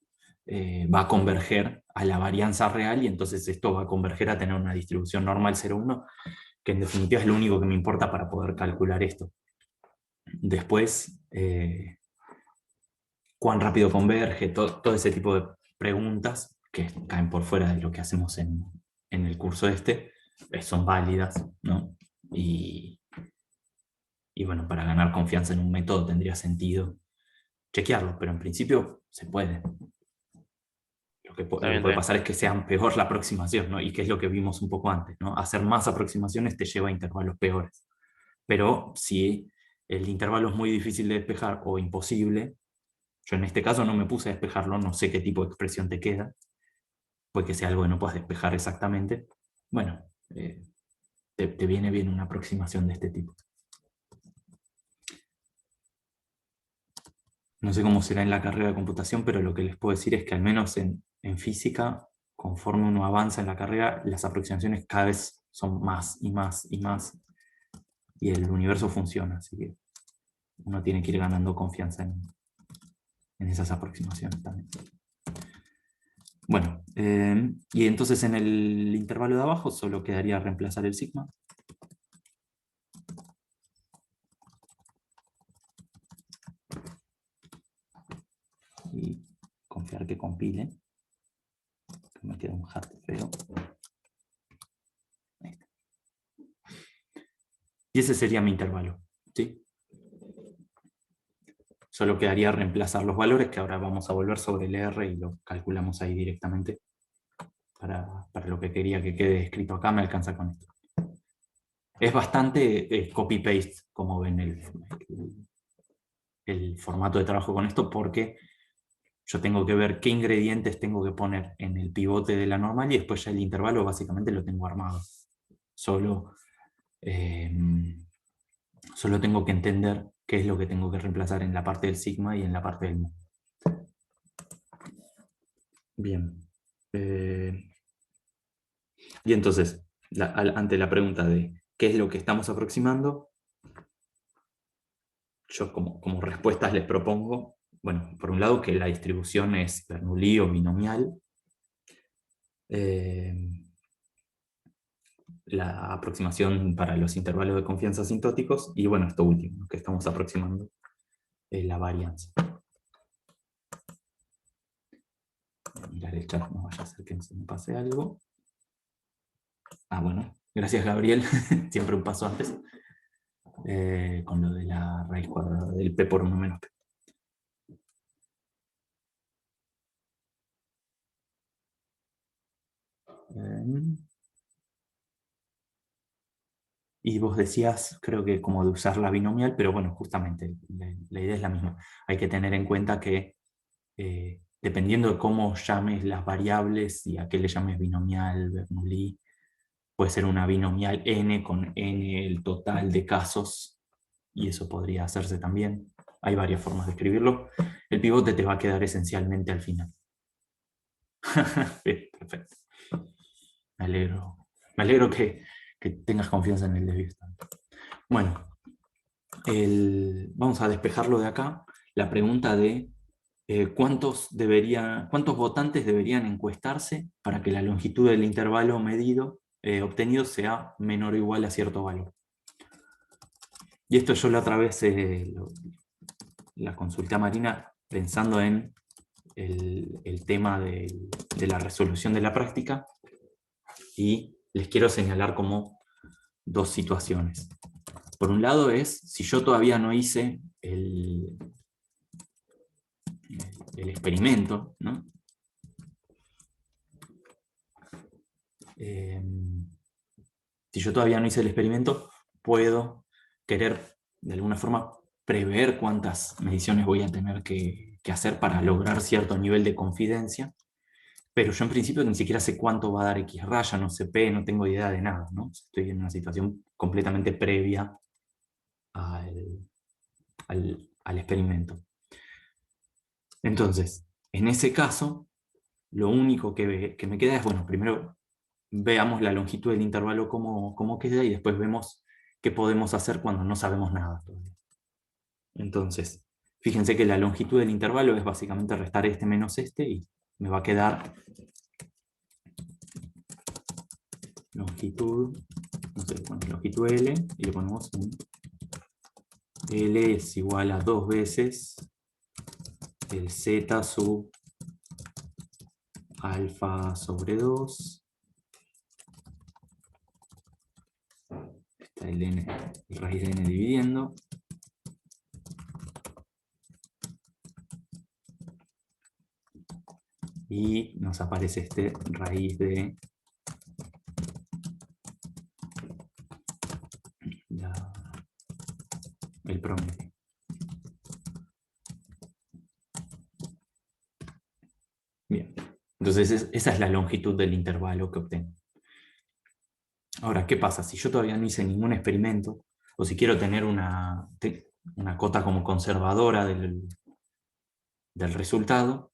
va a converger a la varianza real, y entonces esto va a converger a tener una distribución normal 0,1, que en definitiva es lo único que me importa para poder calcular esto. Después, cuán rápido converge, todo ese tipo de preguntas que caen por fuera de lo que hacemos en el curso este, son válidas, ¿no? Y bueno, para ganar confianza en un método tendría sentido chequearlo, pero en principio se puede. Lo que Está puede bien, está bien. pasar es que sea peor la aproximación, ¿no? Y que es lo que vimos un poco antes, ¿no? Hacer más aproximaciones te lleva a intervalos peores. Pero si el intervalo es muy difícil de despejar o imposible, yo en este caso no me puse a despejarlo, no sé qué tipo de expresión te queda, puede que sea algo que no puedas despejar exactamente. Bueno, te viene bien una aproximación de este tipo. No sé cómo será en la carrera de computación, pero lo que les puedo decir es que al menos en física, conforme uno avanza en la carrera, las aproximaciones cada vez son más y más y más, y el universo funciona, así que uno tiene que ir ganando confianza en esas aproximaciones también. Bueno, y entonces en el intervalo de abajo solo quedaría reemplazar el sigma. Y confiar que compile. Que me queda un hat feo. Ahí está. Y ese sería mi intervalo, ¿sí? Solo quedaría reemplazar los valores, que ahora vamos a volver sobre el R y lo calculamos ahí directamente. Para lo que quería que quede escrito acá, me alcanza con esto. Es bastante copy-paste, como ven el formato de trabajo con esto, porque yo tengo que ver qué ingredientes tengo que poner en el pivote de la normal y después ya el intervalo básicamente lo tengo armado. Solo tengo que entender qué es lo que tengo que reemplazar en la parte del sigma y en la parte del mu. Bien. Y entonces, ante la pregunta de qué es lo que estamos aproximando, yo como respuestas les propongo, bueno, por un lado que la distribución es Bernoulli o binomial. La aproximación para los intervalos de confianza asintóticos y bueno, esto último, que estamos aproximando, es la varianza. Voy a mirar el chat, no vaya a ser que se me pase algo. Ah, bueno, gracias Gabriel, siempre un paso antes, con lo de la raíz cuadrada del p por 1 menos p. Y vos decías, creo que como de usar la binomial, pero bueno, justamente la idea es la misma. Hay que tener en cuenta que dependiendo de cómo llames las variables y a qué le llames binomial, Bernoulli, puede ser una binomial n con n el total de casos, y eso podría hacerse también. Hay varias formas de escribirlo. El pivote te va a quedar esencialmente al final. Bien, perfecto. Me alegro que tengas confianza en el desvío. Bueno, vamos a despejarlo de acá. La pregunta de ¿cuántos votantes deberían encuestarse para que la longitud del intervalo medido obtenido sea menor o igual a cierto valor? Y esto yo la otra vez la consulté a Marina pensando en el tema de la resolución de la práctica, y les quiero señalar como dos situaciones. Por un lado es, si yo todavía no hice el experimento, ¿no? Si yo todavía no hice el experimento, puedo querer de alguna forma prever cuántas mediciones voy a tener que hacer para lograr cierto nivel de confidencia, pero yo en principio ni siquiera sé cuánto va a dar X raya, no sé P, no tengo idea de nada, ¿no? Estoy en una situación completamente previa al experimento. Entonces, en ese caso, lo único que me queda es, bueno, primero veamos la longitud del intervalo cómo queda y después vemos qué podemos hacer cuando no sabemos nada todavía. Entonces, fíjense que la longitud del intervalo es básicamente restar este menos este y me va a quedar longitud, no sé, bueno, longitud L y le ponemos un L es igual a 2 veces el Z sub alfa sobre 2. está el n, raíz de n dividiendo. Y nos aparece este raíz de el promedio. Bien, entonces esa es la longitud del intervalo que obtengo. Ahora, ¿qué pasa? Si yo todavía no hice ningún experimento, o si quiero tener una cota como conservadora del resultado,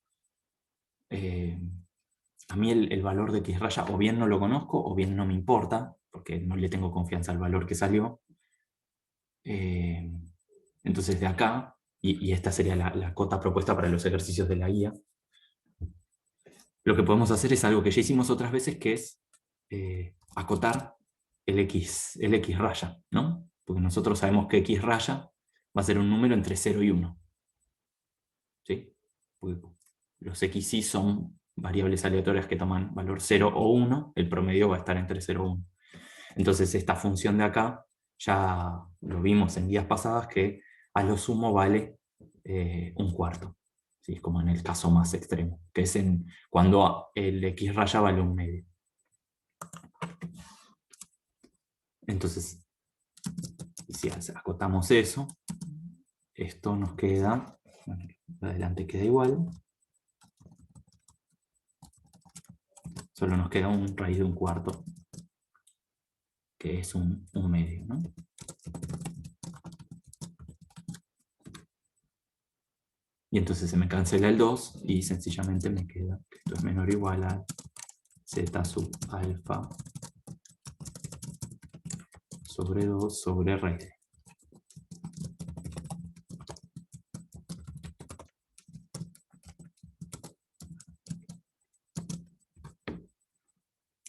a mí el valor de X raya o bien no lo conozco, o bien no me importa, porque no le tengo confianza al valor que salió. Entonces de acá, y esta sería la cota propuesta para los ejercicios de la guía, lo que podemos hacer es algo que ya hicimos otras veces, que es acotar el X raya, ¿no? Porque nosotros sabemos que X raya va a ser un número entre 0 y 1. ¿Sí? Porque los XY son variables aleatorias que toman valor 0 o 1, el promedio va a estar entre 0 y 1. Entonces esta función de acá, ya lo vimos en días pasadas, que a lo sumo vale un cuarto. ¿Sí? Como en el caso más extremo, que es cuando el X raya vale un medio. Entonces, si acotamos eso, esto nos queda, bueno, adelante queda igual, solo nos queda un raíz de un cuarto, que es un medio, ¿no? Y entonces se me cancela el 2 y sencillamente me queda que esto es menor o igual a z sub alfa sobre 2 sobre raíz de.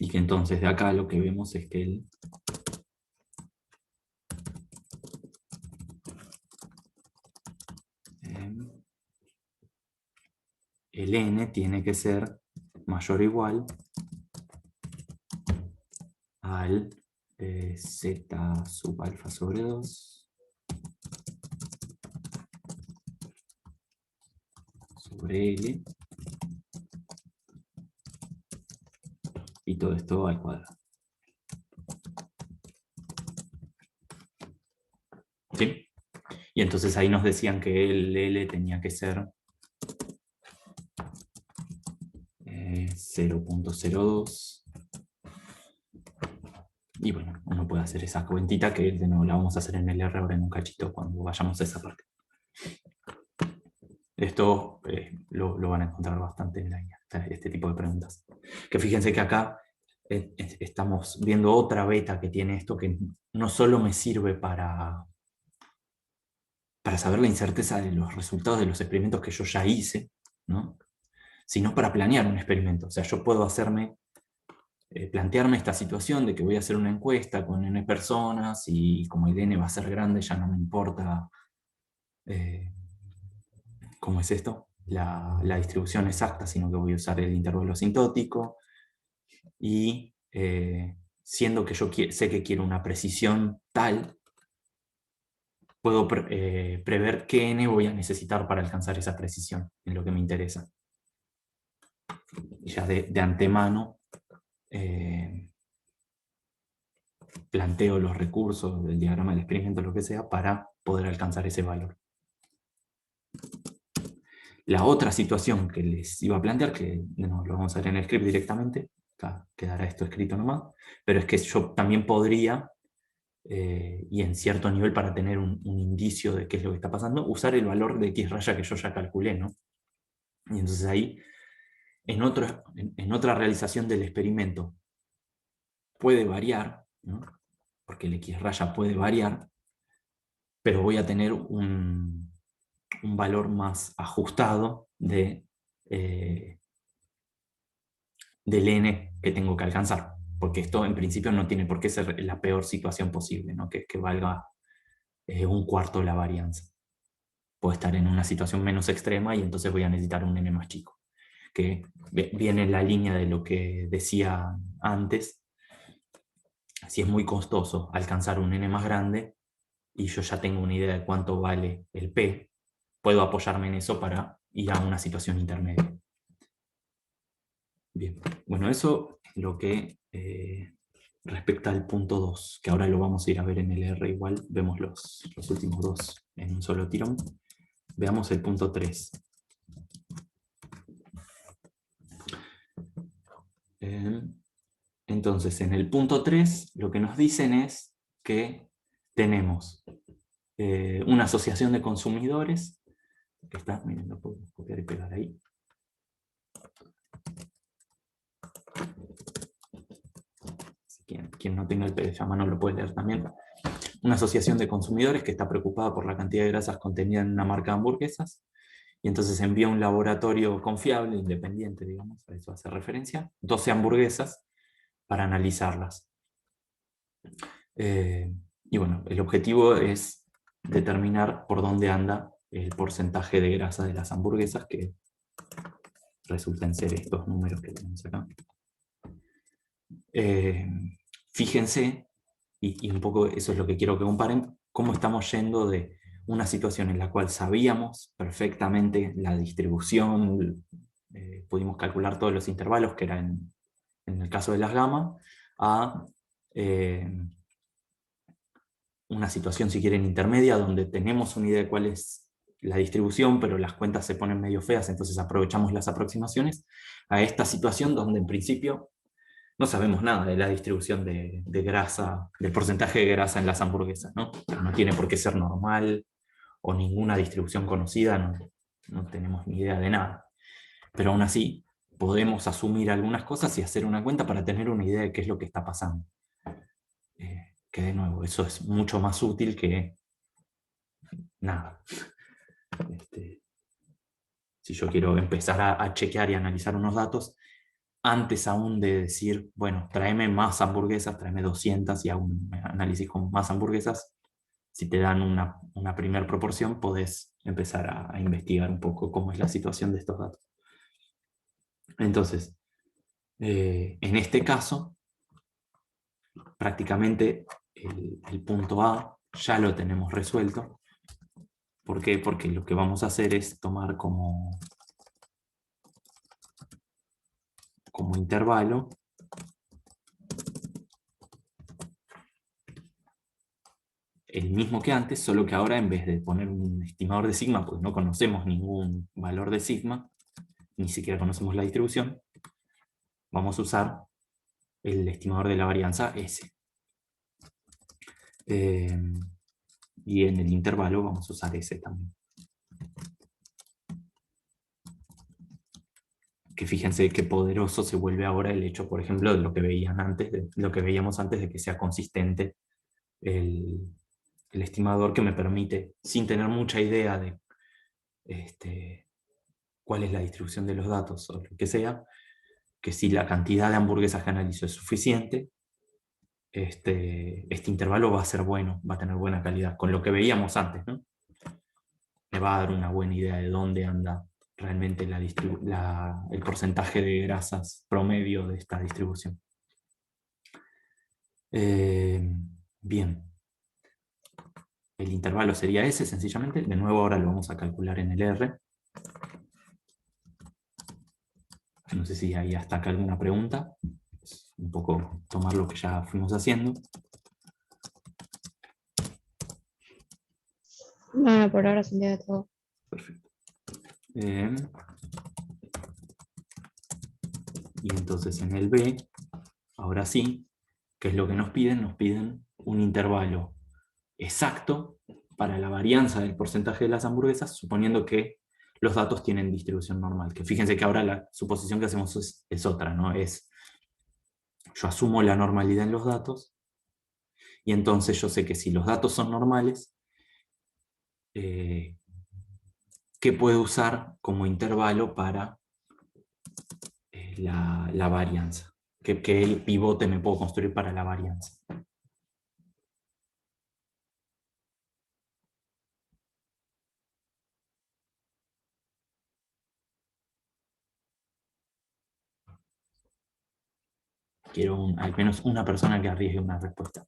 Y que entonces de acá lo que vemos es que el n tiene que ser mayor o igual al z sub alfa sobre 2 sobre L, y todo esto al cuadrado. ¿Sí? Y entonces ahí nos decían que el L tenía que ser 0.02. Y bueno, uno puede hacer esa cuentita que de nuevo la vamos a hacer en el R ahora en un cachito cuando vayamos a esa parte. Esto lo van a encontrar bastante en la guía, este tipo de preguntas. Que fíjense que acá estamos viendo otra beta que tiene esto, que no solo me sirve para saber la incerteza de los resultados de los experimentos que yo ya hice, ¿no? Sino para planear un experimento. O sea, yo puedo plantearme esta situación de que voy a hacer una encuesta con n personas y como el n va a ser grande ya no me importa ¿cómo es esto? La distribución exacta, sino que voy a usar el intervalo asintótico. Y siendo que yo sé que quiero una precisión tal, puedo prever qué n voy a necesitar para alcanzar esa precisión, en lo que me interesa. Y ya de antemano planteo los recursos del diagrama del experimento, lo que sea, para poder alcanzar ese valor. La otra situación que les iba a plantear, que no lo vamos a ver en el script directamente, acá quedará esto escrito nomás, pero es que yo también podría, y en cierto nivel para tener un indicio de qué es lo que está pasando, usar el valor de X raya que yo ya calculé, ¿no? Y entonces ahí, en otra realización del experimento, puede variar, ¿no? Porque el X raya puede variar, pero voy a tener un valor más ajustado del n que tengo que alcanzar, porque esto en principio no tiene por qué ser la peor situación posible, ¿no? que valga un cuarto la varianza. Puedo estar en una situación menos extrema y entonces voy a necesitar un n más chico, que viene en la línea de lo que decía antes, si es muy costoso alcanzar un n más grande y yo ya tengo una idea de cuánto vale el p, puedo apoyarme en eso para ir a una situación intermedia. Bien, bueno, eso es lo que respecta al punto 2, que ahora lo vamos a ir a ver en el R igual, vemos los últimos dos en un solo tirón. Veamos el punto 3. Entonces, en el punto 3, lo que nos dicen es que tenemos una asociación de consumidores, que está, miren, lo puedo copiar y pegar ahí. Quien no tenga el PDF a mano lo puede leer también. Una asociación de consumidores que está preocupada por la cantidad de grasas contenidas en una marca de hamburguesas, y entonces envía a un laboratorio confiable, independiente, digamos, a eso hace referencia, 12 hamburguesas para analizarlas. Y bueno, el objetivo es determinar por dónde anda el porcentaje de grasa de las hamburguesas, que resultan ser estos números que tenemos acá. Fíjense, y un poco eso es lo que quiero que comparen, cómo estamos yendo de una situación en la cual sabíamos perfectamente la distribución, pudimos calcular todos los intervalos, que era en el caso de las gamas, a una situación, si quieren, intermedia, donde tenemos una idea de cuál es la distribución, pero las cuentas se ponen medio feas, entonces aprovechamos las aproximaciones, a esta situación donde en principio no sabemos nada de la distribución de grasa, del porcentaje de grasa en las hamburguesas, ¿no? No tiene por qué ser normal o ninguna distribución conocida, no tenemos ni idea de nada. Pero aún así, podemos asumir algunas cosas y hacer una cuenta para tener una idea de qué es lo que está pasando. Que de nuevo, eso es mucho más útil que nada. Si yo quiero empezar a chequear y analizar unos datos, antes aún de decir, bueno, tráeme más hamburguesas, tráeme 200 y hago un análisis con más hamburguesas, si te dan una primera proporción, podés empezar a investigar un poco cómo es la situación de estos datos. Entonces, en este caso, prácticamente el punto A ya lo tenemos resuelto. ¿Por qué? Porque lo que vamos a hacer es tomar como intervalo el mismo que antes, solo que ahora en vez de poner un estimador de sigma, pues no conocemos ningún valor de sigma, ni siquiera conocemos la distribución, vamos a usar el estimador de la varianza S. Y en el intervalo vamos a usar S también. Que fíjense qué poderoso se vuelve ahora el hecho, por ejemplo, de lo que veíamos antes de que sea consistente el estimador, que me permite, sin tener mucha idea de cuál es la distribución de los datos o lo que sea, que si la cantidad de hamburguesas que analizo es suficiente, este intervalo va a ser bueno, va a tener buena calidad, con lo que veíamos antes, ¿no? Me va a dar una buena idea de dónde anda realmente el porcentaje de grasas promedio de esta distribución. Bien. El intervalo sería ese, sencillamente. De nuevo ahora lo vamos a calcular en el R. No sé si hay hasta acá alguna pregunta. Un poco tomar lo que ya fuimos haciendo. Nada, por ahora se entiende todo. Perfecto. Y entonces en el B, ahora sí, ¿qué es lo que nos piden? Nos piden un intervalo exacto para la varianza del porcentaje de las hamburguesas, suponiendo que los datos tienen distribución normal. Que fíjense que ahora la suposición que hacemos es otra, ¿no? Yo asumo la normalidad en los datos, y entonces yo sé que si los datos son normales, ¿qué puedo usar como intervalo para la varianza? ¿Qué pivote me puedo construir para la varianza? Quiero al menos una persona que arriesgue una respuesta.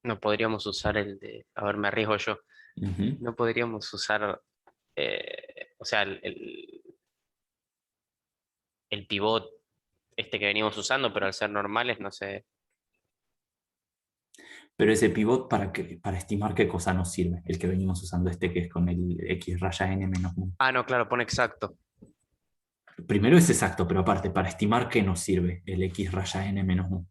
No podríamos usar el de, a ver, me arriesgo yo, Ujú. no podríamos usar, o sea, el pivot este que venimos usando, pero al ser normales, no sé. Pero ese pivot, para estimar qué cosa nos sirve, el que venimos usando que es con el x raya n menos 1. Ah, no, claro, pone exacto. Primero es exacto, pero aparte, para estimar qué nos sirve el x raya n menos 1.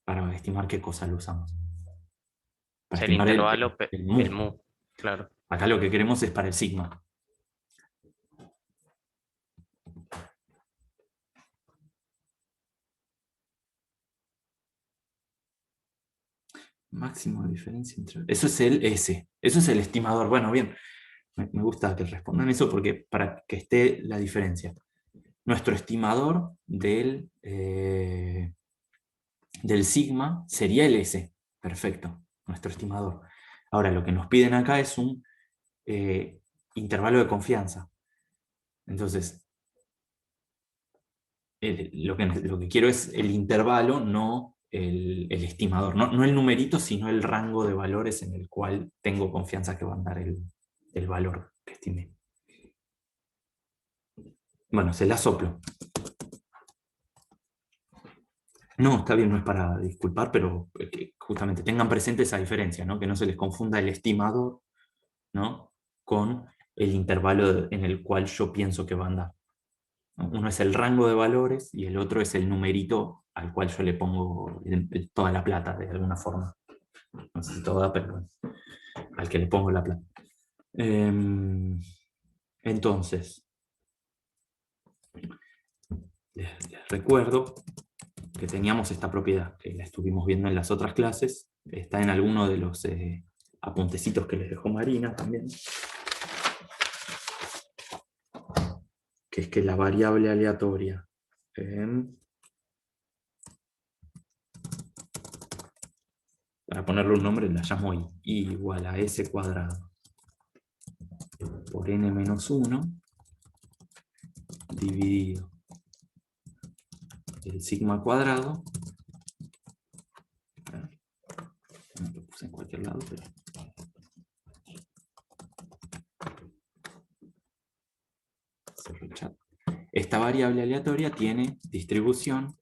Para estimar qué cosa lo usamos. O Para sea, el estimar intervalo, el el mu. mu, claro. Acá lo que queremos es para el sigma. Máximo de diferencia entre... Eso es el S. Eso es el estimador. Bueno, bien. Me gusta que respondan eso porque para que esté la diferencia. Nuestro estimador del sigma sería el S. Perfecto. Nuestro estimador. Ahora, lo que nos piden acá es un intervalo de confianza. Entonces, lo que quiero es el intervalo, no el estimador. No el numerito, sino el rango de valores en el cual tengo confianza que va a dar el valor que estimé. Bueno, se la soplo. No, está bien, no es para disculpar, pero que justamente tengan presente esa diferencia, ¿no? Que no se les confunda el estimador, ¿no? Con el intervalo en el cual yo pienso que va a andar. Uno es el rango de valores y el otro es el numerito al cual yo le pongo toda la plata de alguna forma. No sé si toda, pero bueno, al que le pongo la plata. Entonces, les recuerdo que teníamos esta propiedad, que la estuvimos viendo en las otras clases, está en alguno de los apuntecitos que les dejó Marina también, que es que la variable aleatoria para ponerle un nombre la llamo I igual a S cuadrado por n menos 1 dividido el sigma cuadrado. Lo puse en cualquier lado, pero... Esta variable aleatoria tiene distribución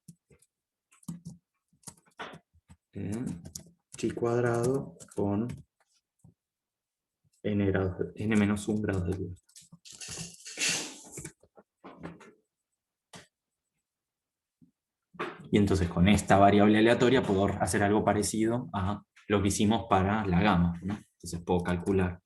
chi cuadrado con n menos 1 grados de libertad. Y entonces con esta variable aleatoria puedo hacer algo parecido a lo que hicimos para la gama, ¿no? Entonces puedo calcular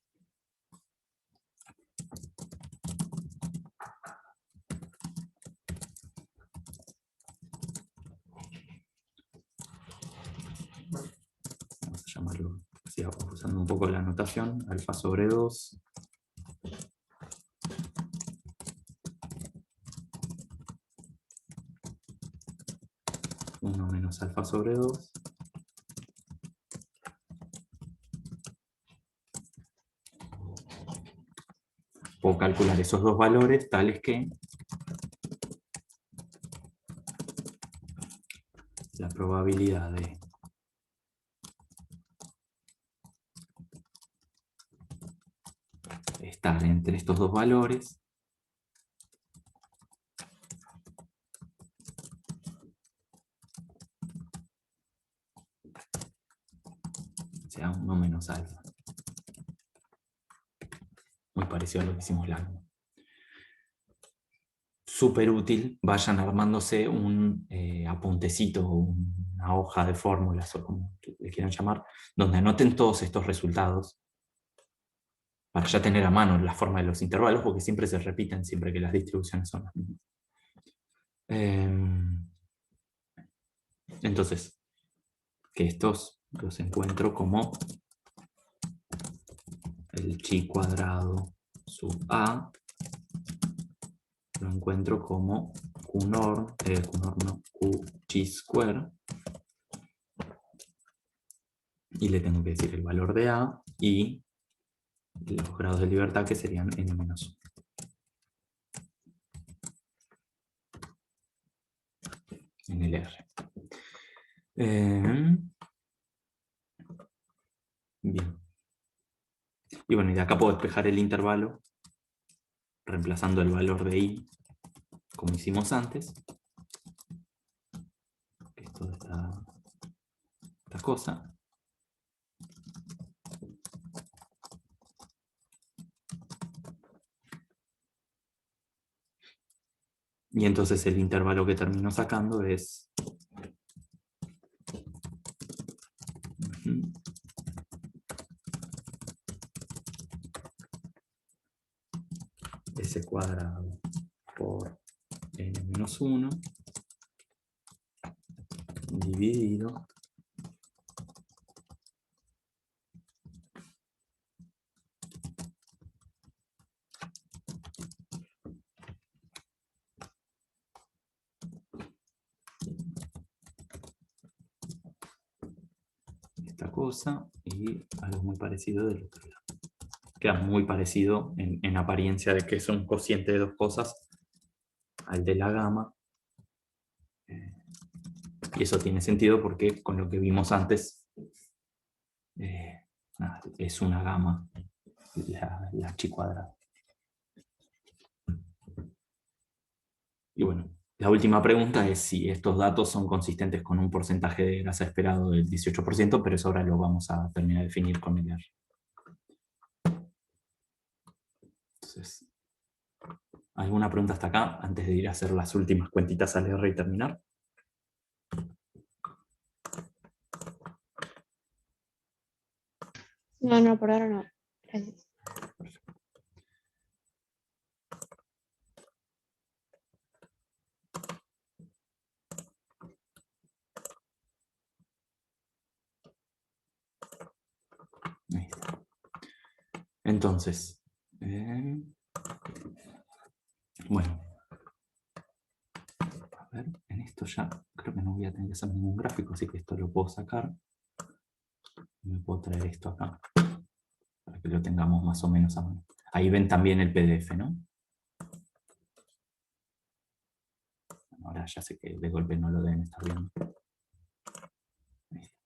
vamos a llamarlo así, usando un poco la notación, alfa sobre 2 1 menos alfa sobre 2 puedo calcular esos dos valores tales que la probabilidad de estar entre estos dos valores sea 1 menos alfa. Muy parecido a lo que hicimos la gama. Súper útil, vayan armándose un apuntecito, una hoja de fórmulas o como le quieran llamar, donde anoten todos estos resultados para ya tener a mano la forma de los intervalos, porque siempre se repiten, siempre que las distribuciones son las mismas. Entonces, que estos los encuentro como el chi cuadrado sub a lo encuentro como qchi square, y le tengo que decir el valor de A y los grados de libertad, que serían n-1 en el R. Bien. Y bueno, y de acá puedo despejar el intervalo reemplazando el valor de I como hicimos antes, que es toda esta cosa. Y entonces el intervalo que termino sacando es S cuadrado por n-1 dividido esta cosa y algo muy parecido del otro lado. Queda muy parecido en apariencia de que es un cociente de dos cosas al de la gama. Y eso tiene sentido porque con lo que vimos antes es una gama, la chi cuadrada. Y bueno, la última pregunta es si estos datos son consistentes con un porcentaje de grasa esperado del 18%, pero eso ahora lo vamos a terminar de definir con el R. Entonces, ¿alguna pregunta hasta acá antes de ir a hacer las últimas cuentitas al R y terminar? No, por ahora no. Gracias. Ahí está. Entonces, bueno, a ver, en esto ya creo que no voy a tener que hacer ningún gráfico, así que esto lo puedo sacar. Me puedo traer esto acá, para que lo tengamos más o menos a mano. Ahí ven también el PDF, ¿no? Ahora ya sé que de golpe no lo deben estar viendo. Ahí está.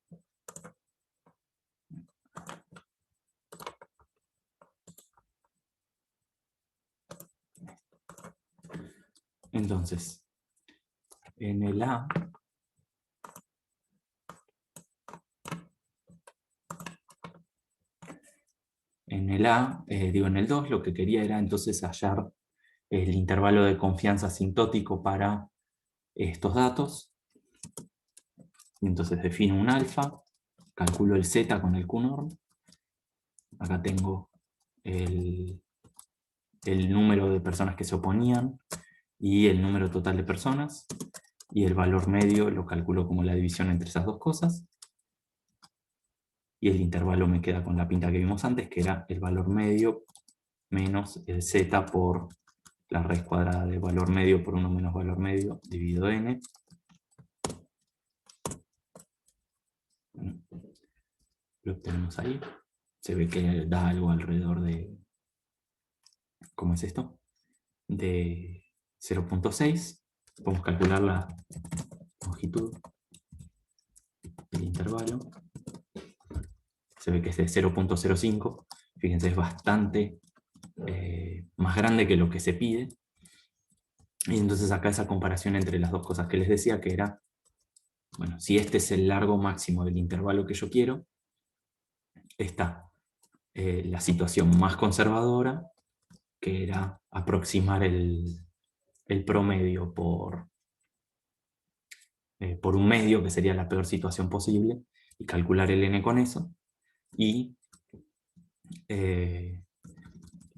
Entonces, en el A, en el 2, lo que quería era entonces hallar el intervalo de confianza asintótico para estos datos. Y entonces defino un alfa, calculo el z con el qnorm. Acá tengo el número de personas que se oponían y el número total de personas. Y el valor medio lo calculo como la división entre esas dos cosas. Y el intervalo me queda con la pinta que vimos antes, que era el valor medio menos el z por la raíz cuadrada de valor medio por 1 menos valor medio dividido n. Lo obtenemos ahí. Se ve que da algo alrededor de, ¿cómo es esto? De 0.6. Podemos calcular la longitud del intervalo. Se ve que es de 0.05. Fíjense, es bastante más grande que lo que se pide. Y entonces acá esa comparación entre las dos cosas que les decía, que era, bueno, si este es el largo máximo del intervalo que yo quiero, está la situación más conservadora, que era aproximar el promedio por un medio, que sería la peor situación posible, y calcular el n con eso. Y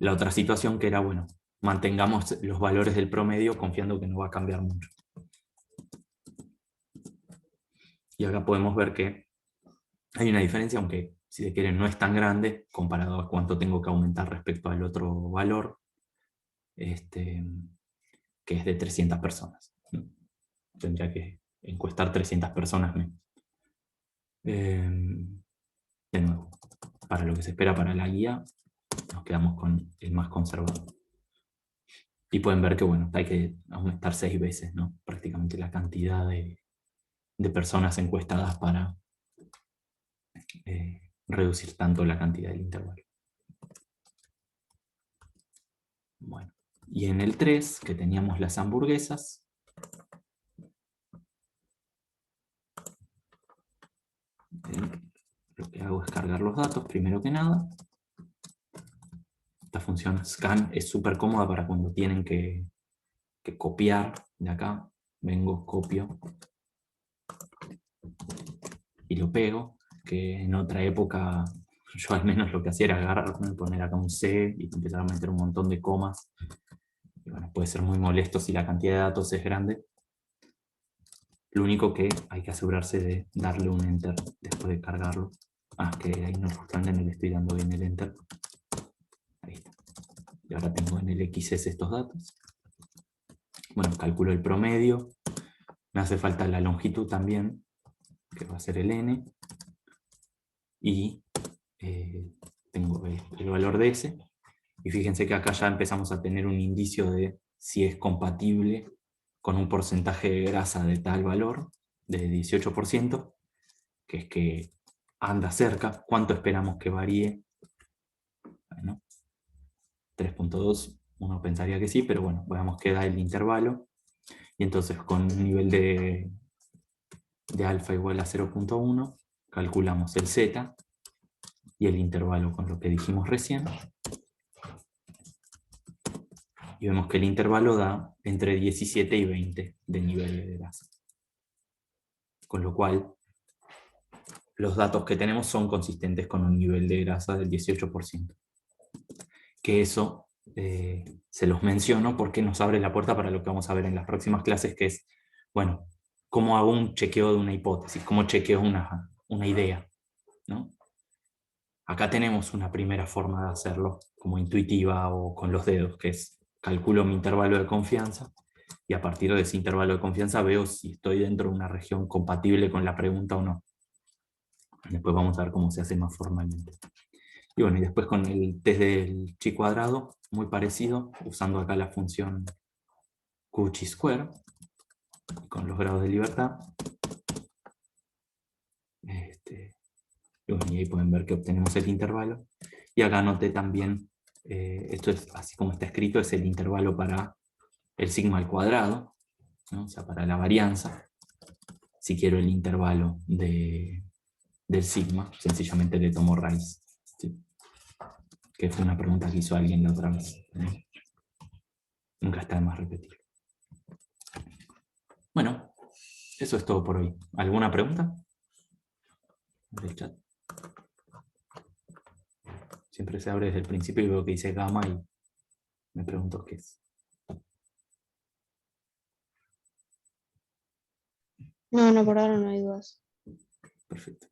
la otra situación que era, bueno, mantengamos los valores del promedio confiando que no va a cambiar mucho. Y acá podemos ver que hay una diferencia, aunque si se quiere no es tan grande, comparado a cuánto tengo que aumentar respecto al otro valor. que es de 300 personas. Tendría que encuestar 300 personas menos. De nuevo, para lo que se espera para la guía, nos quedamos con el más conservador. Y pueden ver que, bueno, hay que aumentar 6 veces, ¿no? Prácticamente la cantidad de personas encuestadas para reducir tanto la cantidad del intervalo. Bueno, y en el 3, que teníamos las hamburguesas, lo que hago es cargar los datos primero que nada. Esta función scan es súper cómoda para cuando tienen que copiar de acá. Vengo, copio y lo pego, que en otra época yo al menos lo que hacía era agarrar, poner acá un C y empezar a meter un montón de comas. Y bueno, puede ser muy molesto si la cantidad de datos es grande. Lo único que hay que asegurarse de darle un enter después de cargarlo. Que ahí no justamente no le estoy dando bien el enter. Ahí está. Y ahora tengo en el XS estos datos. Bueno, calculo el promedio. Me hace falta la longitud también, que va a ser el n. Y tengo el valor de S. Y fíjense que acá ya empezamos a tener un indicio de si es compatible con un porcentaje de grasa de tal valor, de 18%, que es que anda cerca. ¿Cuánto esperamos que varíe? Bueno, 3.2, uno pensaría que sí, pero bueno, veamos que da el intervalo. Y entonces con un nivel de alfa igual a 0.1, calculamos el z y el intervalo con lo que dijimos recién. Y vemos que el intervalo da entre 17 y 20 de nivel de grasa. Con lo cual, los datos que tenemos son consistentes con un nivel de grasa del 18%. Que eso se los menciono porque nos abre la puerta para lo que vamos a ver en las próximas clases, que es, bueno, cómo hago un chequeo de una hipótesis, cómo chequeo una idea, ¿no? Acá tenemos una primera forma de hacerlo, como intuitiva o con los dedos, que es calculo mi intervalo de confianza y a partir de ese intervalo de confianza veo si estoy dentro de una región compatible con la pregunta o no. Después vamos a ver cómo se hace más formalmente. Y bueno, y después con el test del chi cuadrado, muy parecido, usando acá la función Q-chi-square, con los grados de libertad. Y bueno, y ahí pueden ver que obtenemos el intervalo. Y acá anoté también, esto es así como está escrito, es el intervalo para el sigma al cuadrado, ¿no? O sea, para la varianza. Si quiero el intervalo del sigma, sencillamente le tomo raíz. ¿Sí? Que fue una pregunta que hizo alguien la otra vez, ¿no? Nunca está de más repetir. Bueno, eso es todo por hoy. ¿Alguna pregunta? Del chat. Siempre se abre desde el principio y veo que dice gamma y me pregunto qué es. No, por ahora no hay dudas. Perfecto.